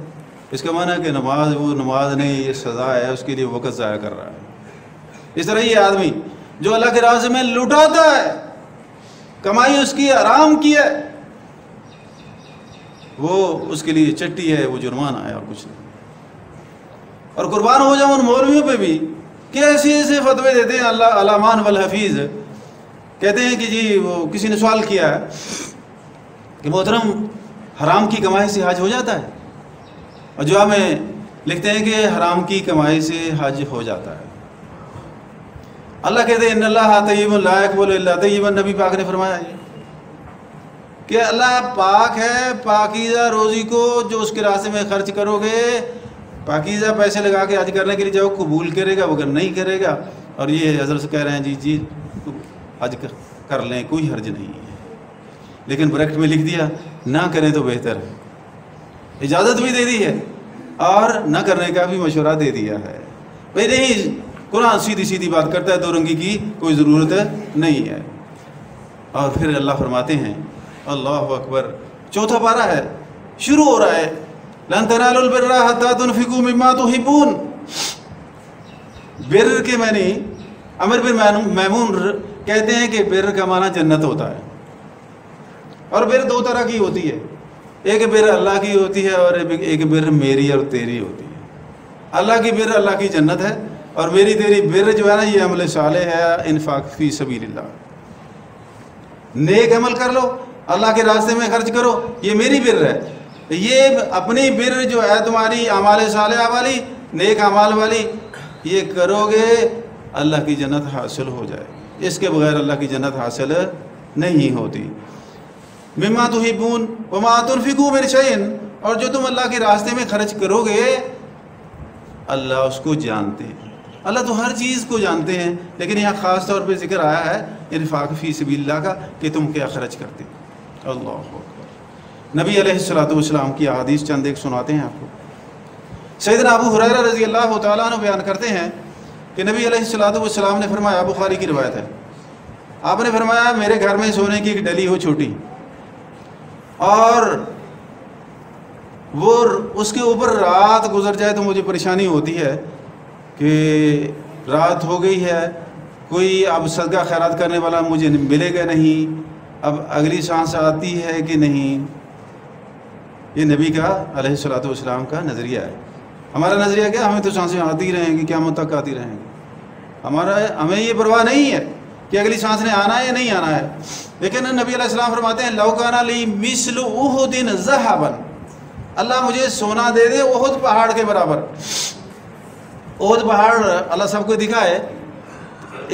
اس کا معنی ہے کہ نماز وہ نماز نہیں، یہ سزا ہے، اس کے لیے وقت ضائع کر رہا ہے۔ اس طرح یہ آدمی جو اللہ کے راستے میں لٹاتا ہے، کمائی اس کی حرام کی ہے، وہ اس کے لیے چٹی ہے، وہ جرمانہ ہے اور کچھ نہیں۔ اور قربان ہو جاؤں ان مولویوں پہ بھی کہ ایسے ایسے فتوے دیتے ہیں، اللہ علامان والحفیظ، کہتے ہیں کہ جی وہ کسی نے سوال کیا ہے کہ محترم حرام کی کمائی سے حج ہو جاتا ہے؟ اور جواب میں لکھتے ہیں کہ حرام کی کمائی سے حج ہو جاتا ہے۔ اللہ کہتے ہیں ان اللہ طیب لا یقبل الا طیبا، نبی پاک نے فرمایا کہ اللہ پاک ہے، پاکیزہ روزی کو جو اس کے راستے میں خرچ کرو گے، پاکیزہ پیسے لگا کے حج کرنے کے لیے جاؤ، قبول کرے گا، اگر نہیں کرے گا، اور یہ حضرت سے کہہ رہے ہیں جی حج کر لیں، کوئی حرج نہیں ہے، لیکن بریکٹ میں لکھ دیا نہ کریں تو بہتر ہے، اجازت بھی دے دی ہے اور نہ کرنے کا بھی مشورہ دے دیا ہے۔ بھائی نہیں، قرآن سیدھی سیدھی بات کرتا ہے، 2 رنگی کی کوئی ضرورت نہیں ہے۔ اور پھر اللہ فرماتے ہیں اللہ اکبر، 4واں پارہ ہے شروع ہو رہا ہے لن تنالوا البر حتى تنفقوا مما تحبون. بر کے معنی عمر بن میمون کہتے ہیں کہ بر کا معنی جنت ہوتا ہے. اور بر دو طرح کی ہوتی ہے، ایک بر اللہ کی ہوتی ہے اور ایک بر میری اور تیری ہوتی ہے. اللہ کی بر اللہ کی جنت ہے، اور میری تیری بر جو ہے نا یہ عمل صالح ہے، انفاق فی سبیل اللہ. نیک عمل کر لو، اللہ کے راستے میں خرچ کرو، یہ میری بر ہے. یہ اپنی بر جو ہے تمہاری اعمال صالحہ والی، نیک اعمال والی، یہ کرو گے اللہ کی جنت حاصل ہو جائے. اس کے بغیر اللہ کی جنت حاصل نہیں ہوتی. مما تحبون وما تنفقوا من شیء، اور جو تم اللہ کے راستے میں خرچ کرو گے اللہ اس کو جانتے ہیں. اللہ تو ہر چیز کو جانتے ہیں، لیکن یہاں خاص طور پہ ذکر آیا ہے انفاق فی سبیل اللہ کا کہ تم کیا خرچ کرتے. اللہ اکبر. نبی علیہ الصلوۃ والسلام کی احادیث چند ایک سناتے ہیں آپ کو. سیدنا ابو ہریرہ رضی اللہ تعالیٰ عنہ بیان کرتے ہیں کہ نبی علیہ الصلوۃ والسلام نے فرمایا، بخاری کی روایت ہے، آپ نے فرمایا میرے گھر میں سونے کی ایک ڈلی ہو چھوٹی، اور وہ اس کے اوپر رات گزر جائے تو مجھے پریشانی ہوتی ہے کہ رات ہو گئی ہے، کوئی اب صدقہ خیرات کرنے والا مجھے ملے گا نہیں، اب اگلی سانس آتی ہے کہ نہیں. یہ نبی کا علیہ الصلوۃ والسلام کا نظریہ ہے. ہمارا نظریہ کیا؟ ہمیں تو سانسیں آتی رہیں گی، قیامت تک آتی رہیں گی. ہمیں یہ پرواہ نہیں ہے کہ اگلی سانس نے آنا ہے یا نہیں آنا ہے. لیکن نبی علیہ السلام فرماتے ہیں لو کان لی مثل احد ذهبا، اللہ مجھے سونا دے دے احد پہاڑ کے برابر. احد پہاڑ اللہ سب کو دکھا ہے،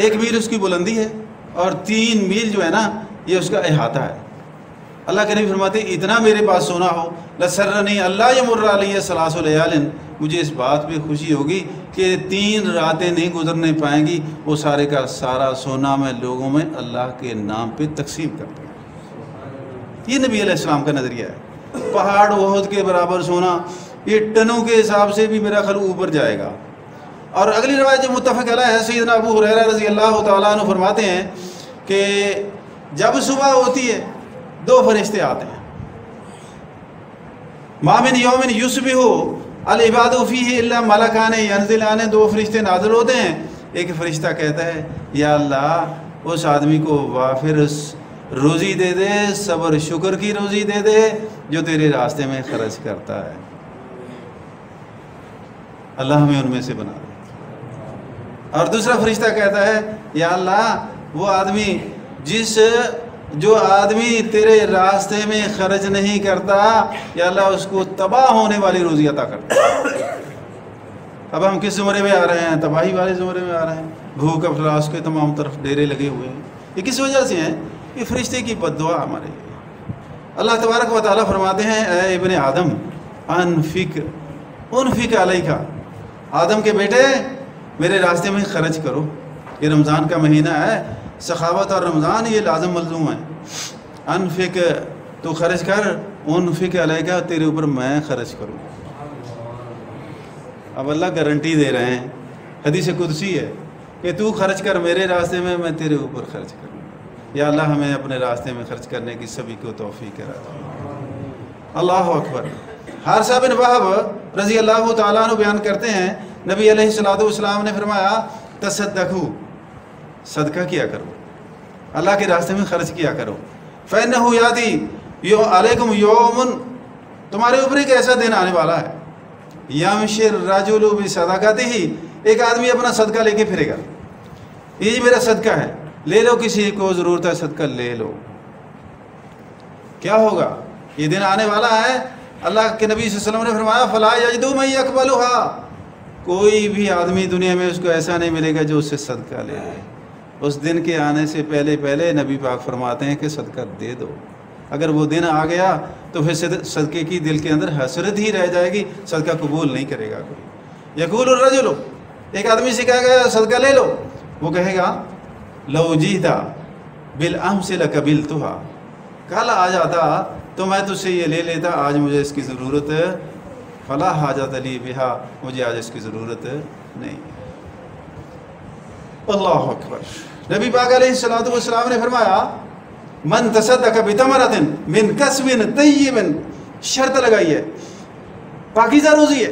1 میل اس کی بلندی ہے اور 3 میل جو ہے نا یہ اس کا احاطہ ہے. اللہ کے نبی فرماتے ہیں اتنا میرے پاس سونا ہو لسرنی اللہ یمر علیہ ثلاث لیال، مجھے اس بات پہ خوشی ہوگی کہ 3 راتیں نہیں گزرنے پائیں گی وہ سارے کا سارا سونا میں لوگوں میں اللہ کے نام پہ تقسیم کر دوں. یہ نبی علیہ السلام کا نظریہ ہے. پہاڑ احد کے برابر سونا، یہ ٹنوں کے حساب سے بھی میرا خیال اوپر جائے گا. اور اگلی روایت جو متفق علیہ ہے، سیدنا ابو ہریرہ رضی اللہ تعالیٰ عنہ فرماتے ہیں کہ جب صبح ہوتی ہے 2 فرشتے آتے ہیں. ما من یوم یصبح العباد فیہ الا ملکان ینزلان، 2 فرشتے نازل ہوتے ہیں. ایک فرشتہ کہتا ہے یا اللہ اس آدمی کو وافر روزی دے دے، صبر شکر کی روزی دے دے جو تیرے راستے میں خرچ کرتا ہے. اللہ ہمیں ان میں سے بنا دے. اور دوسرا فرشتہ کہتا ہے یا اللہ وہ آدمی جو آدمی تیرے راستے میں خرچ نہیں کرتا، یا اللہ اس کو تباہ ہونے والی روزی عطا کرتا. اب ہم کس زمرے میں آ رہے ہیں؟ تباہی والے زمرے میں آ رہے ہیں. بھوک افلاس کے تمام طرف ڈیرے لگے ہوئے ہیں. یہ کس وجہ سے ہیں؟ یہ فرشتے کی بد دعا ہمارے لیے. اللہ تبارک و تعالیٰ فرماتے ہیں اے ابن آدم انفق علیکا، آدم کے بیٹے میرے راستے میں خرچ کرو. یہ رمضان کا مہینہ ہے، سخاوت اور رمضان یہ لازم ملزوم ہے. انفق تو خرچ کر، انفق علیکا تیرے اوپر میں خرچ کروں. اب اللہ گارنٹی دے رہے ہیں، حدیث قدسی ہے کہ تو خرچ کر میرے راستے میں تیرے اوپر خرچ کروں. یا اللہ ہمیں اپنے راستے میں خرچ کرنے کی سبھی کو توفیق کرا دے. اللہ اکبر. حارثہ بن وہب رضی اللہ تعالیٰ عنہ بیان کرتے ہیں نبی علیہ الصلوۃ والسلام نے فرمایا تصدقوا، صدقہ کیا کرو، اللہ کے راستے میں خرچ کیا کرو. فإنہ یاتی علیکم یوم، تمہارے اوپر ایک ایسا دن آنے والا ہے، یمشی الرجل بصدقتہ، ایک آدمی اپنا صدقہ لے کے پھرے گا. یہ میرا صدقہ ہے، لے لو، کسی کو ضرورت ہے صدقہ لے لو. کیا ہوگا؟ یہ دن آنے والا ہے. اللہ کے نبی صلی اللہ علیہ وسلم نے فرمایا فلا یجد من یقبلها، کوئی بھی آدمی دنیا میں اس کو ایسا نہیں ملے گا جو اس سے صدقہ لے لے. اس دن کے آنے سے پہلے نبی پاک فرماتے ہیں کہ صدقہ دے دو. اگر وہ دن آ گیا تو پھر صدقے کی دل کے اندر حسرت ہی رہ جائے گی، صدقہ قبول نہیں کرے گا کوئی. یقول الرجل، ایک آدمی سے کہا گیا صدقہ لے لو، وہ کہے گا لو جیتا بالامس لقبلتها، کل آ جاتا تو میں تجھ سے یہ لے لیتا، آج مجھے اس کی ضرورت فلا حاجت لی بہا، مجھے آج اس کی ضرورت نہیں. اللہ اکبر. نبی پاک علیہ الصلوۃ والسلام نے فرمایا من تصدق بتمرۃ من کسب طیب، شرط لگائی ہے، پاکیزہ روزی ہے،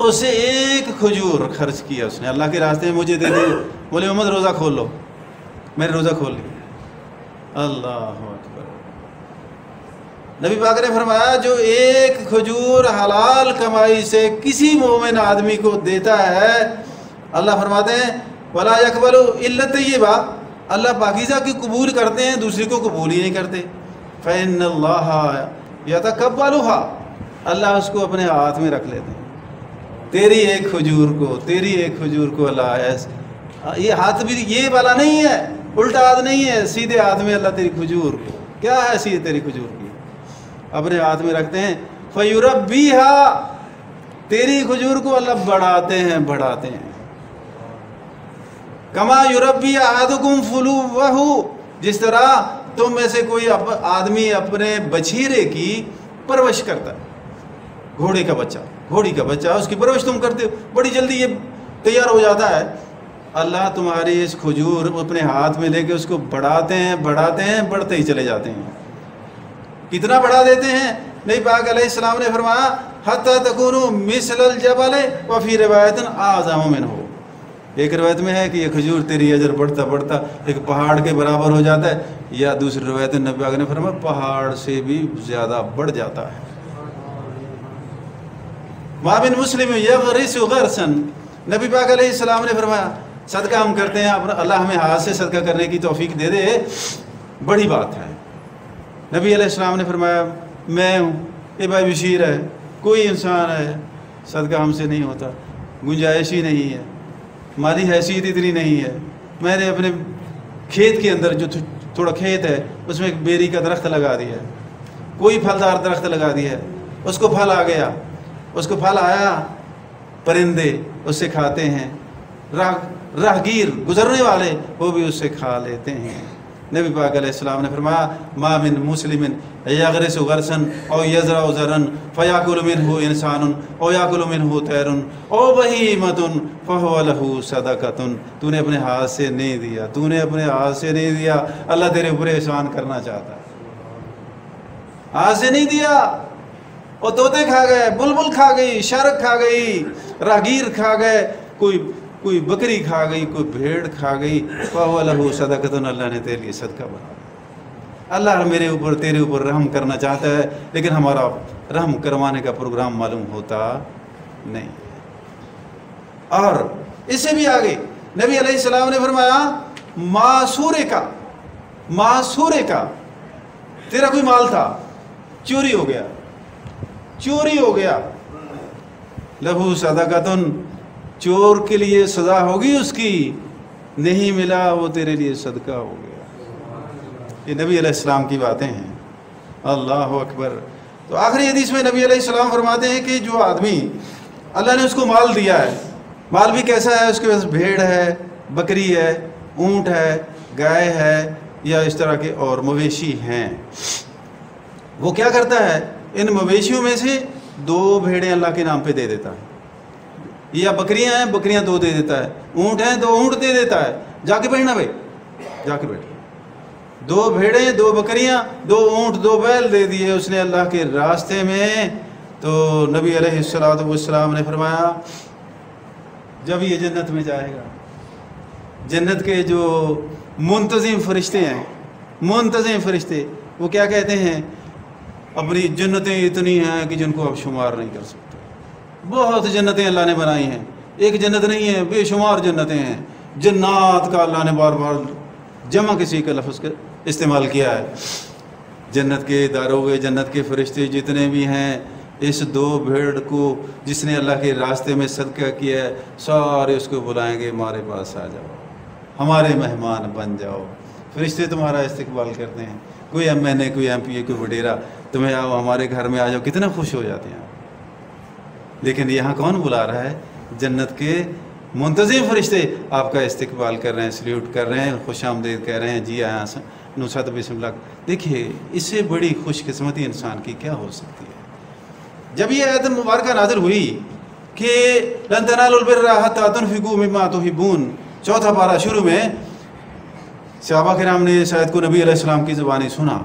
اسے ایک کھجور خرچ کیا اس نے اللہ کے راستے میں، مجھے دے دے، بولے محمد روزہ کھول لو، میں نے روزہ کھول لیا۔ اللہ اکبر۔ نبی پاک نے فرمایا جو ایک کھجور حلال کمائی سے کسی مومن آدمی کو دیتا ہے، اللہ فرماتے ہیں وَلَا يَقْبَلُ إِلَّا الطَّيِّبَ، اللہ پاکیزہ کی قبول کرتے ہیں، دوسری کو قبول ہی نہیں کرتے۔ فَإِنَّ اللَّهَ يَتَقَبَّلُهَا، اللہ اس کو اپنے ہاتھ میں رکھ لیتے ہیں۔ تیری ایک کھجور کو اللہ، یہ ہاتھ بھی یہ والا نہیں ہے، الٹا ہاتھ نہیں ہے، سیدھے ہاتھ میں اللہ تیری کھجور کو، کیا حیثیت تیری کھجور کی، اپنے ہاتھ میں رکھتے ہیں۔ فَيُرَبِّيهَا، تیری کھجور کو اللہ بڑھاتے ہیں۔ کما یربی احدکم فلوہ، جس طرح تم میں سے کوئی آدمی اپنے بچھیرے کی پرورش کرتا ہے، گھوڑی کا بچہ اس کی پرورش تم کرتے ہو، بڑی جلدی یہ تیار ہو جاتا ہے۔ اللہ تمہاری اس کھجور اپنے ہاتھ میں لے کے اس کو بڑھاتے ہیں، بڑھتے ہی چلے جاتے ہیں۔ کتنا بڑھا دیتے ہیں؟ نبی پاک علیہ السلام نے فرمایا حتی تکونوا مثل الجبل وفی روایت اعظم منہ، ایک روایت میں ہے کہ یہ کھجور تیری اجر بڑھتا ایک پہاڑ کے برابر ہو جاتا ہے، یا دوسری روایت نبی پاک نے فرمایا پہاڑ سے بھی زیادہ بڑھ جاتا ہے۔ ما من مسلم یغرس غرسا، نبی پاک علیہ السلام نے فرمایا صدقہ ہم کرتے ہیں، اللہ ہمیں ہاتھ سے صدقہ کرنے کی توفیق دے دے، بڑی بات ہے۔ نبی علیہ السلام نے فرمایا میں ہوں، یہ بھائی بشیر ہے، کوئی انسان ہے، صدقہ ہم سے نہیں ہوتا، گنجائش ہی نہیں ہے، ہماری حیثیت اتنی نہیں ہے، میں نے اپنے کھیت کے اندر جو تھوڑا کھیت ہے اس میں ایک بیری کا درخت لگا دیا ہے، کوئی پھلدار درخت لگا دیا ہے، اس کو پھل آ گیا، اس کو پھل آیا، پرندے اس سے کھاتے ہیں، راہگیر گزرنے والے وہ بھی اس سے کھا لیتے ہیں۔ نبی پاک علیہ السلام نے فرمایا ما من مسلم یغرس غرسا او یزرع زرعا فیاکل منہ انسان او یاکل منہ طیر او بہیمۃ فہو لہ صدقۃ، تو نے اپنے ہاتھ سے نہیں دیا، اللہ تیرے اوپر احسان کرنا چاہتا ہے، ہاتھ سے نہیں دیا، اور طوطے کھا گئے، بلبل کھا گئی، شرک کھا گئی، راہگیر کھا گئے، کوئی بکری کھا گئی، کوئی بھیڑ کھا گئی، فَهُوَ لَهُ صَدَقَةٌ، اللہ نے تیرے لیے صدقہ بنا دیا۔ اللہ تیرے اوپر رحم کرنا چاہتا ہے، لیکن ہمارا رحم کروانے کا پروگرام معلوم ہوتا نہیں۔ اور اس سے بھی آگے نبی علیہ السلام نے فرمایا معصورے کا تیرا کوئی مال تھا، چوری ہو گیا، لہو صدقۃ، چور کے لیے سزا ہوگی اس کی، نہیں ملا وہ تیرے لیے صدقہ ہو گیا۔ یہ نبی علیہ السلام کی باتیں ہیں، اللہ اکبر۔ تو آخری حدیث میں نبی علیہ السلام فرماتے ہیں کہ جو آدمی اللہ نے اس کو مال دیا ہے، مال بھی کیسا ہے، اس کے پاس بھیڑ ہے، بکری ہے، اونٹ ہے، گائے ہے، یا اس طرح کے اور مویشی ہیں، وہ کیا کرتا ہے ان مویشیوں میں سے 2 بھیڑیں اللہ کے نام پہ دے دیتا ہے، یا بکریاں ہیں، بکریاں 2 دے دیتا ہے، اونٹ ہیں 2 اونٹ دے دیتا ہے، جا کے بیٹھنا بھائی، جا کے بیٹھ، 2 بھیڑیں 2 بکریاں 2 اونٹ 2 بیل دے دیے اس نے اللہ کے راستے میں۔ تو نبی علیہ السلام نے فرمایا جب یہ جنت میں جائے گا، جنت کے جو منتظم فرشتے وہ کیا کہتے ہیں، اپنی جنتیں اتنی ہیں کہ جن کو آپ شمار نہیں کر سکتے، بہت جنتیں اللہ نے بنائی ہیں، ایک جنت نہیں ہے، بے شمار جنتیں ہیں، جنات کا اللہ نے بار بار جمع کسی کا لفظ استعمال کیا ہے۔ جنت کے داروغے، جنت کے فرشتے جتنے بھی ہیں، اس 2 بھیڑ کو جس نے اللہ کے راستے میں صدقہ کیا ہے، سارے اس کو بلائیں گے ہمارے پاس آ جاؤ، ہمارے مہمان بن جاؤ۔ فرشتے تمہارا استقبال کرتے ہیں، کوئی MNA، کوئی MP، کوئی وڈیرا، تمہیں آؤ ہمارے گھر میں آ جاؤ، کتنا خوش ہو جاتے ہیں۔ لیکن یہاں کون بلا رہا ہے؟ جنت کے منتظم فرشتے آپ کا استقبال کر رہے ہیں، سلیوٹ کر رہے ہیں، خوش آمدید کہہ رہے ہیں، جی آیا نصرت بسم اللہ۔ دیکھیے اس سے بڑی خوش قسمتی انسان کی کیا ہو سکتی ہے؟ جب یہ آیت مبارکہ نازل ہوئی کہ لن تنالوا البر حتى تنفقوا مما تحبون، 4 پارہ شروع میں صحابہ کرام نے اس آیت کو نبی علیہ السلام کی زبانی سنا،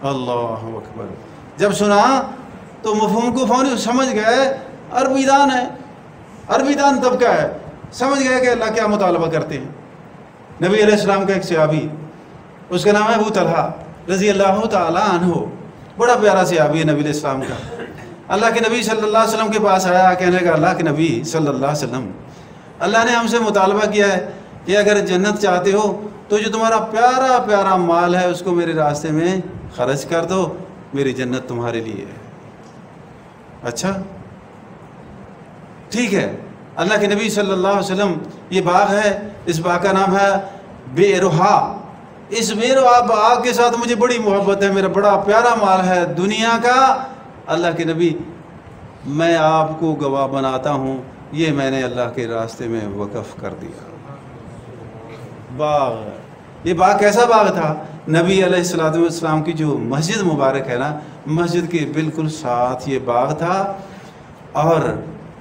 اللہ اکبر، جب سنا تو مفہوم کو فوری سمجھ گئے، عربی دان ہے، عربی دان طبقہ ہے، سمجھ گئے کہ اللہ کیا مطالبہ کرتے ہیں۔ نبی علیہ السلام کا ایک صحابی، اس کا نام ہے ابو طلحہ رضی اللہ تعالیٰ عنہ، بڑا پیارا صحابی ہے نبی علیہ السلام کا۔ اللہ کے نبی صلی اللہ علیہ وسلم کے پاس آیا، کہنے لگا اللہ کے نبی صلی اللہ علیہ وسلم، اللہ نے ہم سے مطالبہ کیا ہے کہ اگر جنت چاہتے ہو تو جو تمہارا پیارا پیارا مال ہے اس کو میرے راستے میں خرچ کر دو، میری جنت تمہارے لیے ہے۔ اچھا ٹھیک ہے، اللہ کے نبی صلی اللہ علیہ وسلم، یہ باغ ہے، اس باغ کا نام ہے بیرہا، اس بیرہا باغ کے ساتھ مجھے بڑی محبت ہے، میرا بڑا پیارا مال ہے دنیا کا، اللہ کے نبی میں آپ کو گواہ بناتا ہوں، یہ میں نے اللہ کے راستے میں وقف کر دیا۔ باغ، یہ باغ کیسا باغ تھا؟ نبی علیہ السلام کی جو مسجد مبارک ہے نا، مسجد کے بالکل ساتھ یہ باغ تھا، اور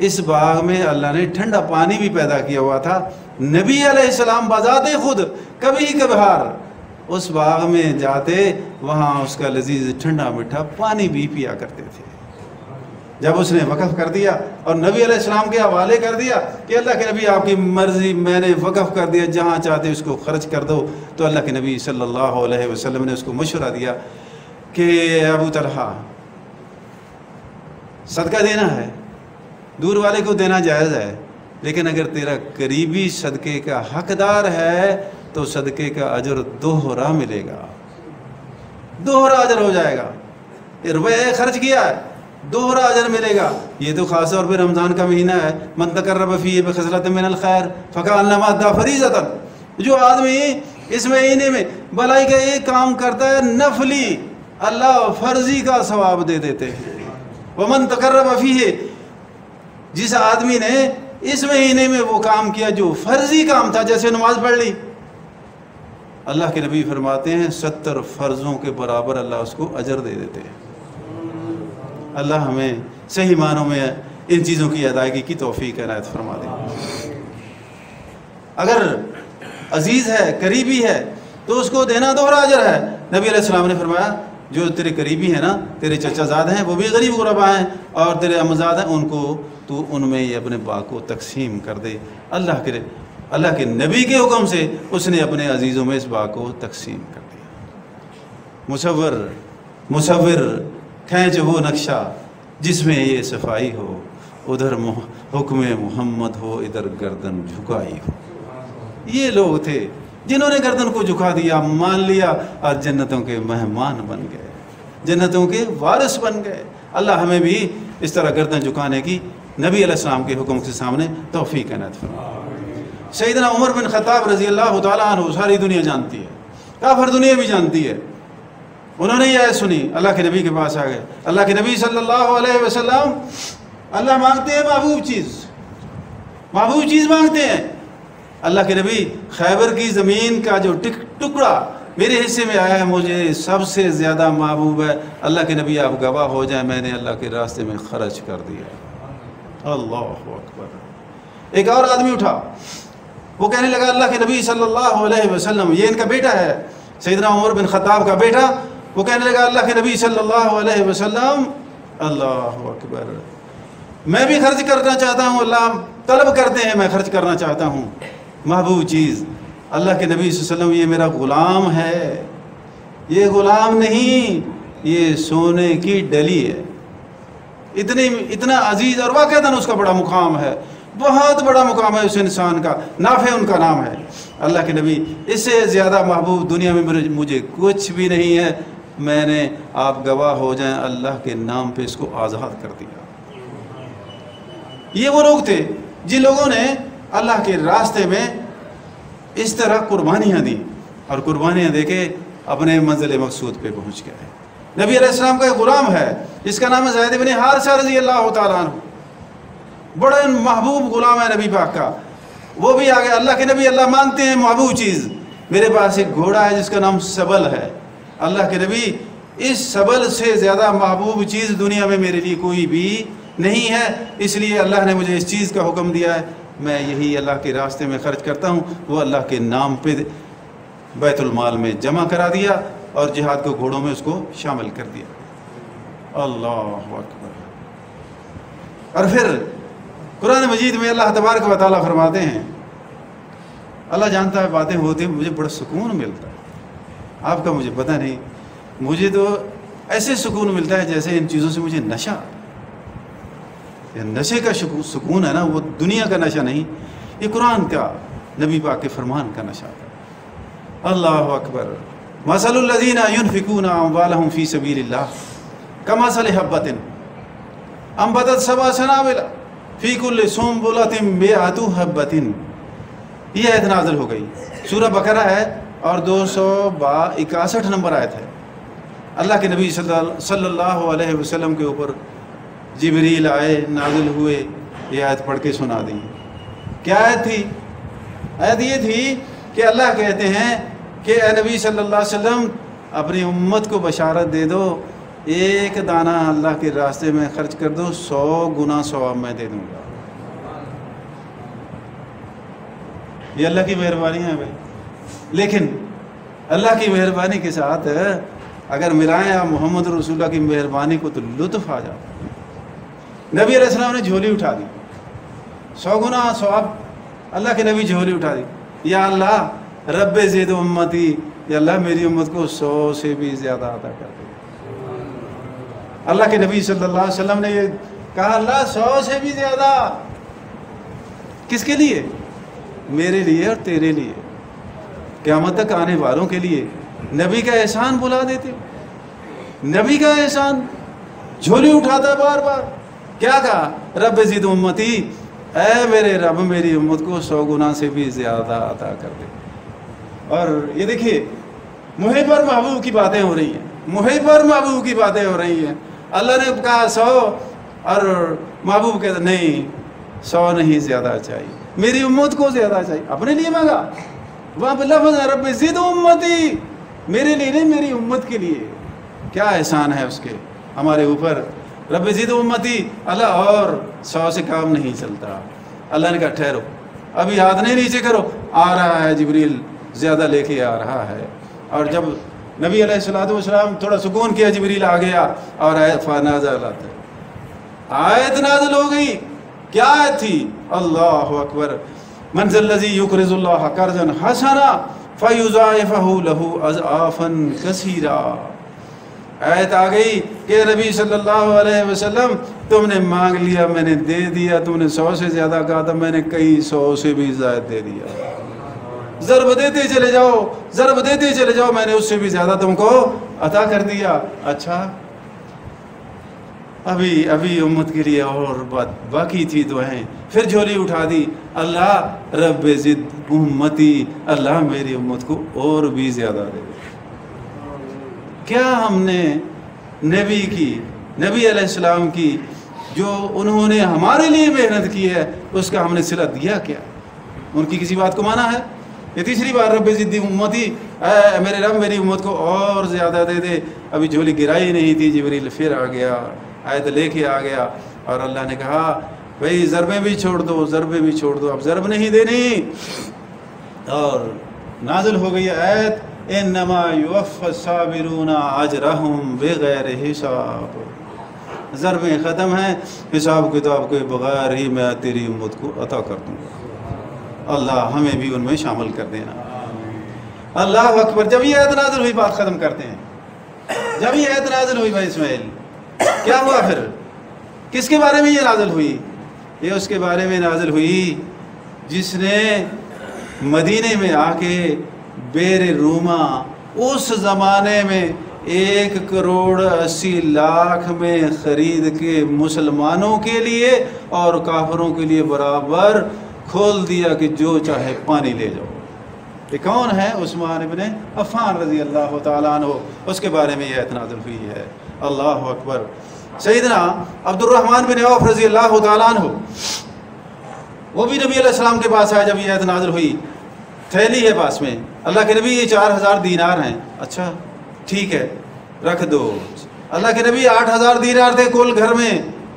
اس باغ میں اللہ نے ٹھنڈا پانی بھی پیدا کیا ہوا تھا۔ نبی علیہ السلام بذات خود کبھی کبھار اس باغ میں جاتے، وہاں اس کا لذیذ ٹھنڈا میٹھا پانی بھی پیا کرتے تھے۔ جب اس نے وقف کر دیا اور نبی علیہ السلام کے حوالے کر دیا کہ اللہ کے نبی آپ کی مرضی، میں نے وقف کر دیا، جہاں چاہتے اس کو خرچ کر دو، تو اللہ کے نبی صلی اللہ علیہ وسلم نے اس کو مشورہ دیا کہ ابو طلحہ صدقہ دینا ہے، دور والے کو دینا جائز ہے، لیکن اگر تیرا قریبی صدقے کا حقدار ہے تو صدقے کا اجر دوہرا ملے گا، دوہرا اجر ہو جائے گا۔ روپے خرچ کیا ہے، دوہرا اجر ملے گا۔ یہ تو خاص طور پہ رمضان کا مہینہ ہے، من تقرب فیہ بخصلۃ من الخیر فکأنما ادی فریضۃ، جو آدمی اس مہینے میں بھلائی کا ایک کام کرتا ہے نفلی، اللہ فرضی کا ثواب دے دیتے ہیں۔ ومن تقرب فیہ، جس آدمی نے اس مہینے میں وہ کام کیا جو فرضی کام تھا، جیسے نماز پڑھ لی، اللہ کے نبی فرماتے ہیں 70 فرضوں کے برابر اللہ اس کو اجر دے دیتے ہیں۔ اللہ ہمیں صحیح معنوں میں ان چیزوں کی ادائیگی کی توفیق عنایت فرما دے۔ اگر عزیز ہے، قریبی ہے، تو اس کو دینا دوہرا اجر ہے۔ نبی علیہ السلام نے فرمایا جو تیرے قریبی ہیں نا، تیرے چچا زاد ہیں، وہ بھی غریب غربا ہیں، اور تیرے امزاد ہیں، ان کو تو ان میں یہ اپنے باغ کو تقسیم کر دے۔ اللہ کے نبی کے حکم سے اس نے اپنے عزیزوں میں اس باغ کو تقسیم کر دیا۔ مصور کھینچ وہ نقشہ جس میں یہ صفائی ہو، ادھر حکم محمد ہو، ادھر گردن جھکائی ہو۔ یہ لوگ تھے جنہوں نے گردن کو جھکا دیا، مان لیا، اور جنتوں کے مہمان بن گئے، جنتوں کے وارث بن گئے۔ اللہ ہمیں بھی اس طرح گردن جھکانے کی نبی علیہ السلام کے حکم کے سامنے توفیق عنایت فرمائے۔ سیدنا عمر بن خطاب رضی اللہ تعالیٰ عنہ ساری دنیا جانتی ہے، کافر دنیا بھی جانتی ہے، انہوں نے یہ آیت سنی، اللہ کے نبی کے پاس آ گئے۔ اللہ کے نبی صلی اللہ علیہ وسلم، اللہ مانگتے ہیں محبوب چیز مانگتے ہیں۔ اللہ کے نبی، خیبر کی زمین کا جو ٹکڑا میرے حصے میں آیا ہے مجھے سب سے زیادہ محبوب ہے، اللہ کے نبی آپ گواہ ہو جائیں، میں نے اللہ کے راستے میں خرچ کر دیا۔ اللہ اکبر۔ ایک اور آدمی اٹھا، وہ کہنے لگا اللہ کے نبی صلی اللہ علیہ وسلم، یہ ان کا بیٹا ہے سیدنا عمر بن خطاب کا بیٹا، وہ کہنے لگا اللہ کے نبی صلی اللہ علیہ وسلم، اللہ اکبر، میں بھی خرچ کرنا چاہتا ہوں، اللہ طلب کرتے ہیں میں خرچ کرنا چاہتا ہوں محبوب چیز۔ اللہ کے نبی صلی اللہ علیہ وسلم، یہ میرا غلام ہے، یہ غلام نہیں، یہ سونے کی ڈلی ہے، اتنا عزیز، اور واقعتاً اس کا بڑا مقام ہے، بہت بڑا مقام ہے اس انسان کا، نافع ان کا نام ہے۔ اللہ کے نبی، اس سے زیادہ محبوب دنیا میں مجھے کچھ بھی نہیں ہے، میں نے آپ گواہ ہو جائیں اللہ کے نام پہ اس کو آزاد کر دیا۔ یہ وہ لوگ تھے جن لوگوں نے اللہ کے راستے میں اس طرح قربانیاں دی، اور قربانیاں دے کے اپنے منزل مقصود پہ پہنچ گئے۔ نبی علیہ السلام کا ایک غلام ہے جس کا نام ہے زید بن حارثہ رضی اللہ تعالیٰ عنہ، بڑا محبوب غلام ہے نبی پاک کا، وہ بھی آگے اللہ کے نبی، اللہ مانگتے ہیں محبوب چیز، میرے پاس ایک گھوڑا ہے جس کا نام سبل ہے، اللہ کے نبی اس سبل سے زیادہ محبوب چیز دنیا میں میرے لیے کوئی بھی نہیں ہے، اس لیے اللہ نے مجھے اس چیز کا حکم دیا ہے، میں یہی اللہ کے راستے میں خرچ کرتا ہوں۔ وہ اللہ کے نام پہ بیت المال میں جمع کرا دیا اور جہاد کو گھوڑوں میں اس کو شامل کر دیا، اللہ اکبر۔ اور پھر قرآن مجید میں اللہ تبارک و تعالیٰ فرماتے ہیں، اللہ جانتا ہے باتیں ہوتی ہیں، مجھے بڑا سکون ملتا ہے، آپ کا مجھے پتہ نہیں، مجھے تو ایسے سکون ملتا ہے جیسے ان چیزوں سے مجھے نشہ، یہ نشے کا سکون ہے نا، وہ دنیا کا نشہ نہیں، یہ قرآن کا، نبی پاک کے فرمان کا نشہ ہے۔ اللہ اکبر۔ مثل الذین ينفقون اموالهم فی سبیل اللہ کمثل حبۃ انبتت سبع سنابل فی کل سنبلۃ مئۃ حبۃ۔ یہ آیت نازل ہو گئی، سورہ بقرہ ہے اور 261 نمبر آیت ہے۔ اللہ کے نبی صلی اللہ علیہ وسلم کے اوپر جبریل آئے، نازل ہوئے، یہ آیت پڑھ کے سنا دی۔ کیا آیت تھی؟ آیت یہ تھی کہ اللہ کہتے ہیں کہ اے نبی صلی اللہ علیہ وسلم اپنی امت کو بشارت دے دو، ایک دانہ اللہ کے راستے میں خرچ کر دو، 100 گنا ثواب میں دے دوں گا۔ یہ اللہ کی مہربانی ہے بھائی، لیکن اللہ کی مہربانی کے ساتھ اگر ملائیں آپ محمد رسول اللہ کی مہربانی کو تو لطف آ جاتا ہے۔ نبی علیہ السلام نے جھولی اٹھا دی، 100 گنا ثواب، اللہ کے نبی جھولی اٹھا دی، یا اللہ رب زید امتی، یا اللہ میری امت کو 100 سے بھی زیادہ عطا کر دے۔ اللہ کے نبی صلی اللہ علیہ وسلم نے یہ کہا، اللہ 100 سے بھی زیادہ، کس کے لیے؟ میرے لیے اور تیرے لیے، قیامت تک آنے والوں کے لیے۔ نبی کا احسان بلا دیتے، نبی کا احسان، جھولی اٹھاتا بار بار، کیا کہا؟ رب زید امتی، اے میرے رب میری امت کو 100 گنا سے بھی زیادہ عطا کر دے۔ اور یہ دیکھیے، محب اور محبوب کی باتیں ہو رہی ہیں، محب اور محبوب کی باتیں ہو رہی ہیں۔ اللہ نے کہا 100 اور محبوب کہتا نہیں، 100 نہیں، زیادہ چاہیے، میری امت کو زیادہ چاہیے، اپنے لیے مانگا، وہاں پہ لفظ ہے رب زد امتی، میرے لیے نہیں، میری امت کے لیے۔ کیا احسان ہے اس کے ہمارے اوپر، رب زد امتی۔ اللہ اور 100 سے کام نہیں چلتا۔ اللہ نے کہا ٹھہرو، ابھی ہاتھ نہیں نیچے کرو، آ رہا ہے جبریل، زیادہ لے کے آ رہا ہے۔ اور جب نبی علیہ السلام تھوڑا سکون کیا، جبریل آ گیا اور آیت نازل ہو گئی۔ کیا آیت تھی؟ اللہ اکبر، من ذا الذی یقرض اللہ قرضا حسنا فیضاعفہ لہ اضعافا کثیرا۔ آیت آ گئی کہ نبی صلی اللہ علیہ وسلم تم نے مانگ لیا، میں نے دے دیا، تم نے 100 سے زیادہ کہا تھا، میں نے کئی 100 سے بھی زائد دے دیا۔ ضرب دیتے چلے جاؤ، ضرب دیتے چلے جاؤ، میں نے اس سے بھی زیادہ تم کو عطا کر دیا۔ اچھا، ابھی امت کے لیے اور بات باقی تھی تو ہیں۔ پھر جھولی اٹھا دی، اللہ رب زد امتی، اللہ میری امت کو اور بھی زیادہ دے دے۔ کیا ہم نے نبی علیہ السلام کی جو انہوں نے ہمارے لیے محنت کی ہے، اس کا ہم نے صلہ دیا کیا؟ ان کی کسی بات کو مانا ہے؟ یہ تیسری بار رب زد امتی، اے میرے رب میری امت کو اور زیادہ دے دے۔ ابھی جھولی گرائی نہیں تھی، جبریل پھر آ گیا، آیت لے کے آ گیا، اور اللہ نے کہا بھئی ضربیں بھی چھوڑ دو، ضربیں بھی چھوڑ دو، اب ضرب نہیں دینی۔ اور نازل ہو گئی آیت انما یوفی الصابرون اجرہم بغیر حساب، ضربیں ختم ہیں، حساب کتاب کے بغیر ہی میں تیری امت کو عطا کر دوں گا۔ اللہ ہمیں بھی ان میں شامل کر دینا۔ اللہ اکبر۔ جب یہ آیت نازل ہوئی، بات ختم کرتے ہیں، جب یہ آیت نازل ہوئی بھائی اسماعیل، کیا ہوا پھر؟ کس کے بارے میں یہ نازل ہوئی؟ یہ اس کے بارے میں نازل ہوئی جس نے مدینے میں آ کے بیر روما، اس زمانے میں 1 کروڑ 80 لاکھ میں خرید کے مسلمانوں کے لیے اور کافروں کے لیے برابر کھول دیا کہ جو چاہے پانی لے جاؤ۔ یہ کون ہے؟ عثمان ابن عفان رضی اللہ تعالیٰ عنہ، اس کے بارے میں یہ آیت نازل ہوئی ہے۔ اللہ اکبر۔ سیدنا عبد الرحمن بن عوف رضی اللہ تعالیٰ عنہ، وہ بھی نبی علیہ السلام کے پاس آئے جب یہ آیت نازل ہوئی، تھیلی ہے پاس میں، اللہ کے نبی یہ 4000 دینار ہیں۔ اچھا ٹھیک ہے رکھ دو۔ اللہ کے نبی 8000 دینار تھے کل گھر میں،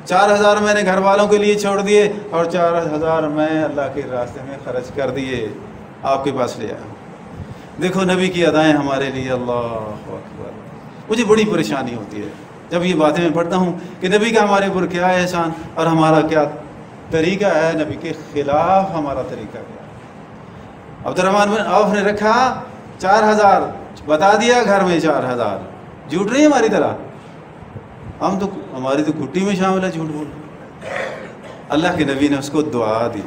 4000 میں نے گھر والوں کے لیے چھوڑ دیے اور 4000 میں اللہ کے راستے میں خرچ کر دیے، آپ کے پاس لے آیا۔ دیکھو نبی کی ادائیں ہمارے لیے، اللہ اکبر۔ مجھے بڑی پریشانی ہوتی ہے جب یہ باتیں میں پڑھتا ہوں کہ نبی کا ہمارے اوپر کیا احسان اور ہمارا کیا طریقہ ہے، نبی کے خلاف ہمارا طریقہ کیا ہے۔ عبد الرحمن بن عوف نے رکھا 4000، بتا دیا گھر میں 4000، جھوٹ نہیں ہماری طرح، ہم تو ہماری تو گھٹی میں شامل ہے جھوٹ بول۔ اللہ کے نبی نے اس کو دعا دی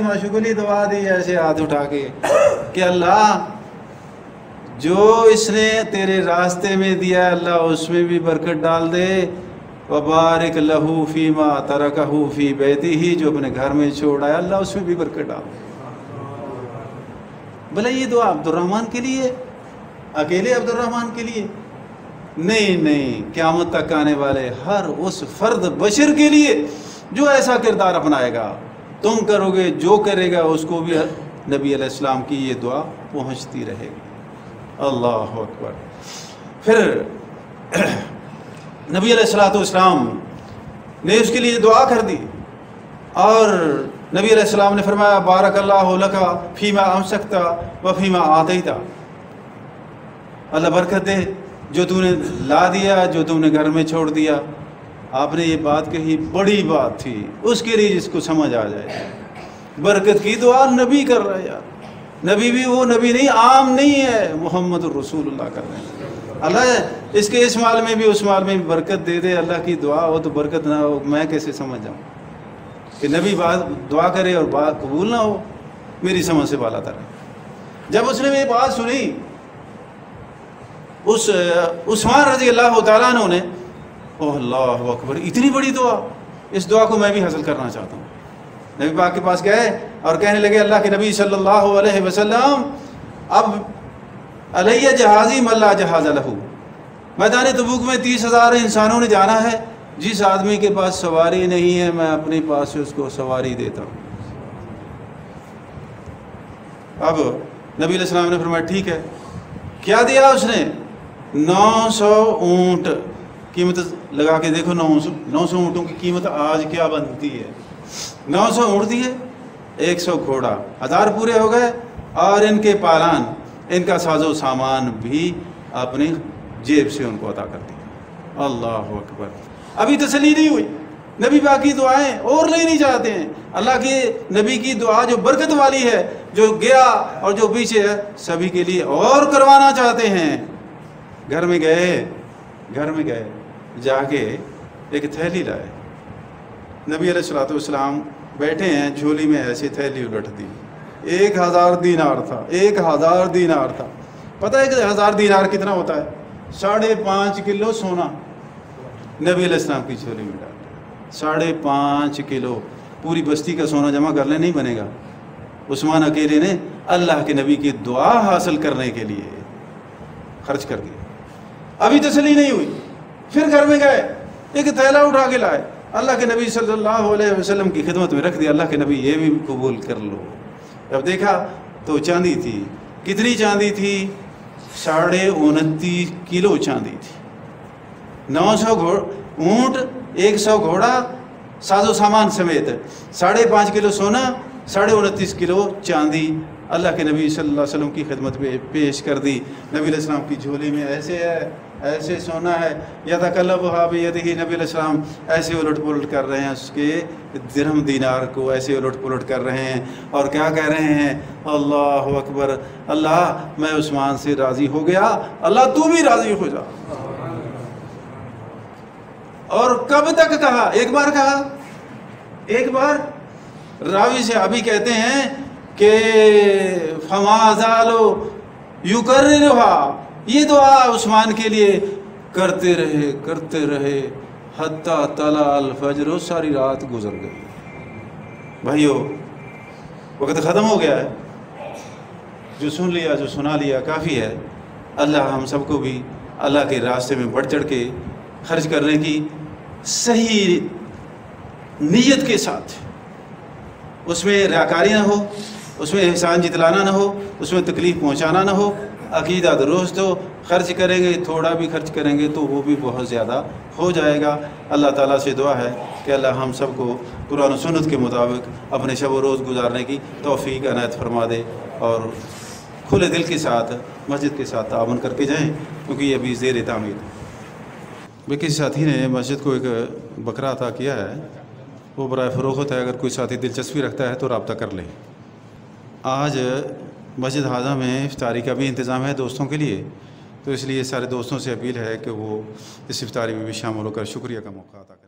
ماشاءاللہ دعا دی ایسے ہاتھ اٹھا کے کہ اللہ جو اس نے تیرے راستے میں دیا اللہ اس میں بھی برکت ڈال دے، وبارک لہو فیما ترکہ فی بیتہ، جو اپنے گھر میں چھوڑا ہے اللہ اس میں بھی برکت ڈال دے۔ بھلا یہ دعا عبد الرحمن کے لیے، اکیلے عبد الرحمن کے لیے نہیں، قیامت تک آنے والے ہر اس فرد بشر کے لیے جو ایسا کردار اپنائے گا، تم کرو گے جو کرے گا اس کو بھی نبی علیہ السلام کی یہ دعا پہنچتی رہے گی۔ اللہ اکبر۔ پھر نبی علیہ السلام نے اس کے لیے دعا کر دی، اور نبی علیہ السلام نے فرمایا بارک اللہ لک فیما امسکت و فیما آتیت، اللہ برکت دے جو تم نے لا دیا، جو تم نے گھر میں چھوڑ دیا۔ آپ نے یہ بات کہی، بڑی بات تھی، اس کے لیے جس کو سمجھ آ جائے، برکت کی دعا نبی کر رہا ہے یار، نبی بھی وہ نبی نہیں، عام نہیں ہے، محمد الرسول اللہ کر رہے ہیں۔ اللہ اس کے اس مال میں بھی اس مال میں بھی برکت دے دے، اللہ کی دعا ہو تو برکت نہ ہو میں کیسے سمجھ جاؤں کہ نبی بات دعا کرے اور بات قبول نہ ہو، میری سمجھ سے بالا تر ہے۔ جب اس نے یہ بات سنی اس عثمان رضی اللہ تعالیٰ عنہ نے، اوہ اللہ اکبر، اتنی بڑی دعا، اس دعا کو میں بھی حاصل کرنا چاہتا ہوں۔ نبی پاک کے پاس گئے اور کہنے لگے اللہ کے نبی صلی اللہ علیہ وسلم اب علیہ جہازی من لا جہاز لہو، میدان تبوک میں 30,000 انسانوں نے جانا ہے، جس آدمی کے پاس سواری نہیں ہے میں اپنے پاس سے اس کو سواری دیتا ہوں۔ اب نبی علیہ السلام نے فرمایا ٹھیک ہے، کیا دیا اس نے؟ 900 اونٹ، قیمت لگا کے دیکھو 900 اونٹوں کی قیمت آج کیا بنتی ہے۔ 900 اونٹ دیے، 100 گھوڑا، 1000 پورے ہو گئے، اور ان کے پالان، ان کا ساز و سامان بھی اپنی جیب سے ان کو عطا کر دیا۔ اللہ اکبر۔ ابھی تسلی نہیں ہوئی، نبی پاک کی دعائیں اور لینی چاہتے ہیں، اللہ کے نبی کی دعا جو برکت والی ہے، جو گیا اور جو پیچھے ہے سبھی کے لیے اور کروانا چاہتے ہیں۔ گھر میں گئے جا کے ایک تھیلی لائے، نبی علیہ السلام بیٹھے ہیں، جھولی میں ایسی تھیلی الٹ دی، 1000 دینار تھا، 1000 دینار تھا۔ پتہ ہے کہ 1000 دینار کتنا ہوتا ہے؟ 5.5 کلو سونا نبی علیہ السلام کی جھولی میں ڈال، 5.5 کلو، پوری بستی کا سونا جمع کر لیں نہیں بنے گا۔ عثمان اکیلے نے اللہ کے نبی کی دعا حاصل کرنے کے لیے خرچ کر دیا۔ ابھی تسلی نہیں ہوئی، پھر گھر میں گئے، ایک تھیلا اٹھا کے لائے، اللہ کے نبی صلی اللہ علیہ وسلم کی خدمت میں رکھ دیا، اللہ کے نبی یہ بھی قبول کر لو۔ جب دیکھا تو چاندی تھی، کتنی چاندی تھی؟ 29.5 کلو چاندی تھی، 900 اونٹ، 100 گھوڑا، ساز و سامان سمیت 5.5 کلو سونا، 29.5 کلو چاندی اللہ کے نبی صلی اللہ علیہ وسلم کی خدمت میں پیش کر دی۔ نبی علیہ السلام کی جھولی میں ایسے ہے، ایسے سونا ہے، یتقلبھا بیدہ، نبی علیہ السلام ایسے الٹ پلٹ کر رہے ہیں، اس کے درہم دینار کو ایسے الٹ پلٹ کر رہے ہیں، اور کیا کہہ رہے ہیں؟ اللہ اکبر، اللہ میں عثمان سے راضی ہو گیا، اللہ تو بھی راضی ہو جا۔ اور کب تک کہا؟ ایک بار راوی سے ابھی کہتے ہیں کہ فما زالو یکررھا، یہ دعا عثمان کے لیے کرتے رہے حتی طلع الفجر، ساری رات گزر گئی۔ بھائیو وقت ختم ہو گیا ہے، جو سن لیا جو سنا لیا کافی ہے۔ اللہ ہم سب کو بھی اللہ کے راستے میں بڑھ چڑھ کے خرچ کرنے کی صحیح نیت کے ساتھ، اس میں ریاکاری نہ ہو، اس میں احسان جتلانا نہ ہو، اس میں تکلیف پہنچانا نہ ہو، عقیدہ درست ہو، خرچ کریں گے تھوڑا بھی خرچ کریں گے تو وہ بھی بہت زیادہ ہو جائے گا۔ اللہ تعالیٰ سے دعا ہے کہ اللہ ہم سب کو قرآن و سنت کے مطابق اپنے شب و روز گزارنے کی توفیق عنایت فرما دے، اور کھلے دل کے ساتھ مسجد کے ساتھ تعاون کر کے جائیں، کیونکہ یہ ابھی زیر تعمیر ہے۔ بھی کسی ساتھی نے مسجد کو ایک بکرا عطا کیا ہے، وہ برائے فروخت ہے، اگر کوئی ساتھی دلچسپی رکھتا ہے تو رابطہ کر لے۔ آج مسجد حاضہ میں افطاری کا بھی انتظام ہے دوستوں کے لیے، تو اس لیے سارے دوستوں سے اپیل ہے کہ وہ اس افطاری میں بھی شامل ہو کر شکریہ کا موقع عطا کریں۔